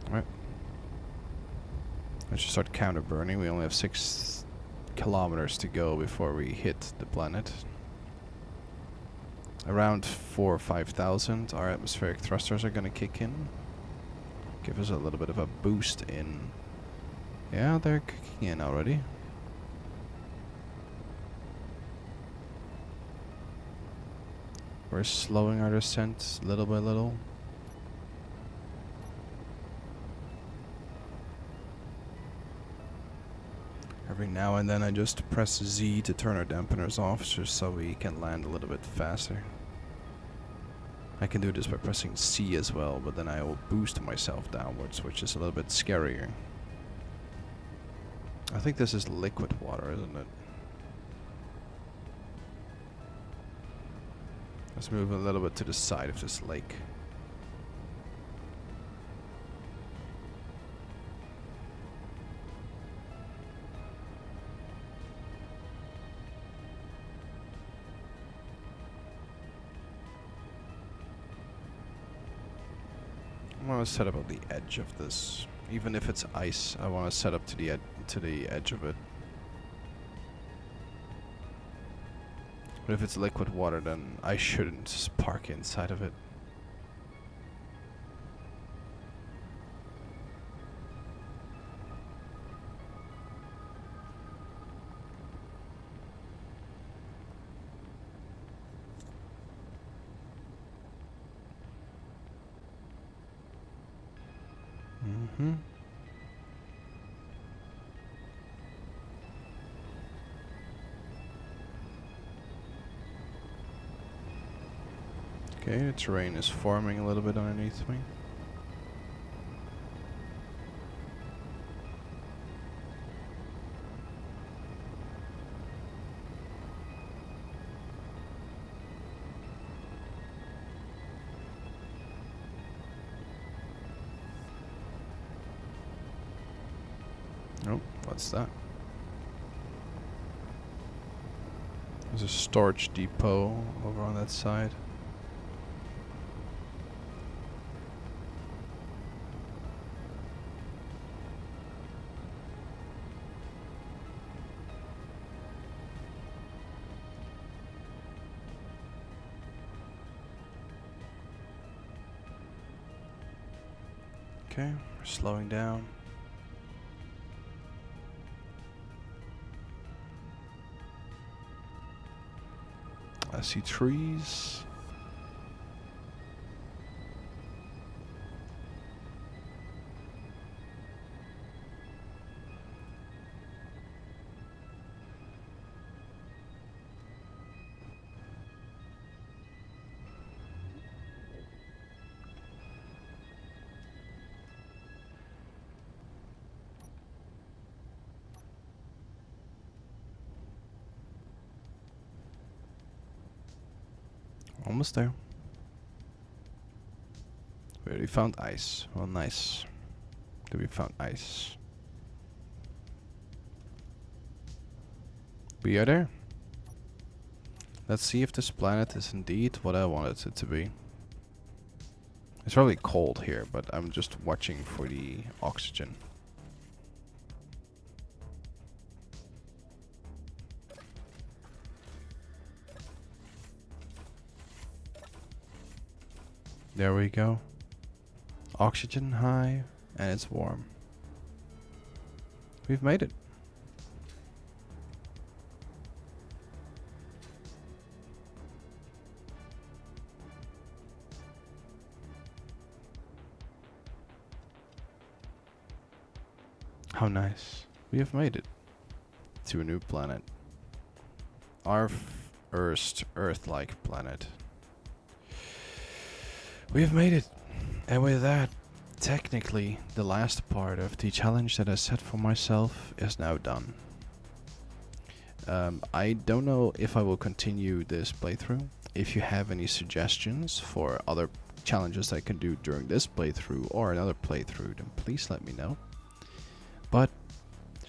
Alright. Let's just start counter burning. We only have 6 kilometers to go before we hit the planet. Around 4,000 or 5,000, our atmospheric thrusters are gonna kick in. Give us a little bit of a boost in. Yeah, they're kicking in already. We're slowing our descent little by little. Every now and then I just press Z to turn our dampeners off, just so we can land a little bit faster. I can do this by pressing C as well, but then I will boost myself downwards, which is a little bit scarier. I think this is liquid water, isn't it? Let's move a little bit to the side of this lake. I want to set up on the edge of this. Even if it's ice, I want to set up to the edge of it. But if it's liquid water, then I shouldn't just park inside of it. Mm-hmm. Okay, the terrain is forming a little bit underneath me. Oh, what's that? There's a storage depot over on that side. Okay, we're slowing down. I see trees. Almost there. We already found ice. Oh, nice. We found ice. We are there. Let's see if this planet is indeed what I wanted it to be. It's probably cold here, but I'm just watching for the oxygen. There we go. Oxygen high, and it's warm. We've made it. How nice. We have made it to a new planet. Our first Earth-like planet. We have made it. And with that, technically, the last part of the challenge that I set for myself is now done. I don't know if I will continue this playthrough. If you have any suggestions for other challenges I can do during this playthrough or another playthrough, then please let me know. But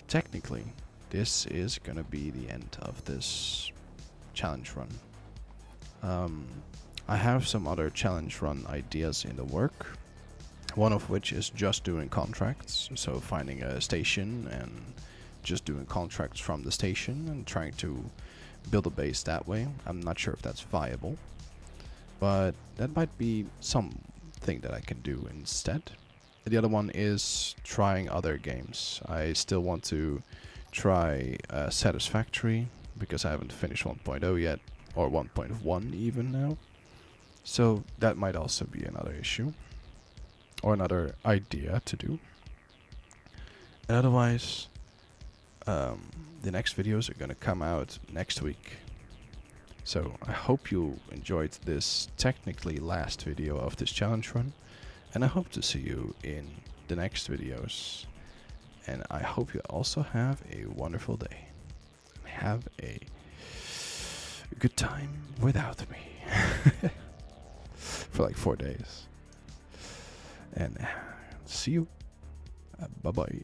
technically, this is gonna be the end of this challenge run. I have some other challenge run ideas in the work. One of which is just doing contracts, so finding a station and just doing contracts from the station and trying to build a base that way. I'm not sure if that's viable, but that might be something that I can do instead. The other one is trying other games. I still want to try Satisfactory, because I haven't finished 1.0 yet, or 1.1 even now. So that might also be another issue, or another idea to do. And otherwise, the next videos are gonna come out next week. So I hope you enjoyed this technically last video of this challenge run. And I hope to see you in the next videos. And I hope you also have a wonderful day. Have a good time without me. For like 4 days. And see you. Bye-bye.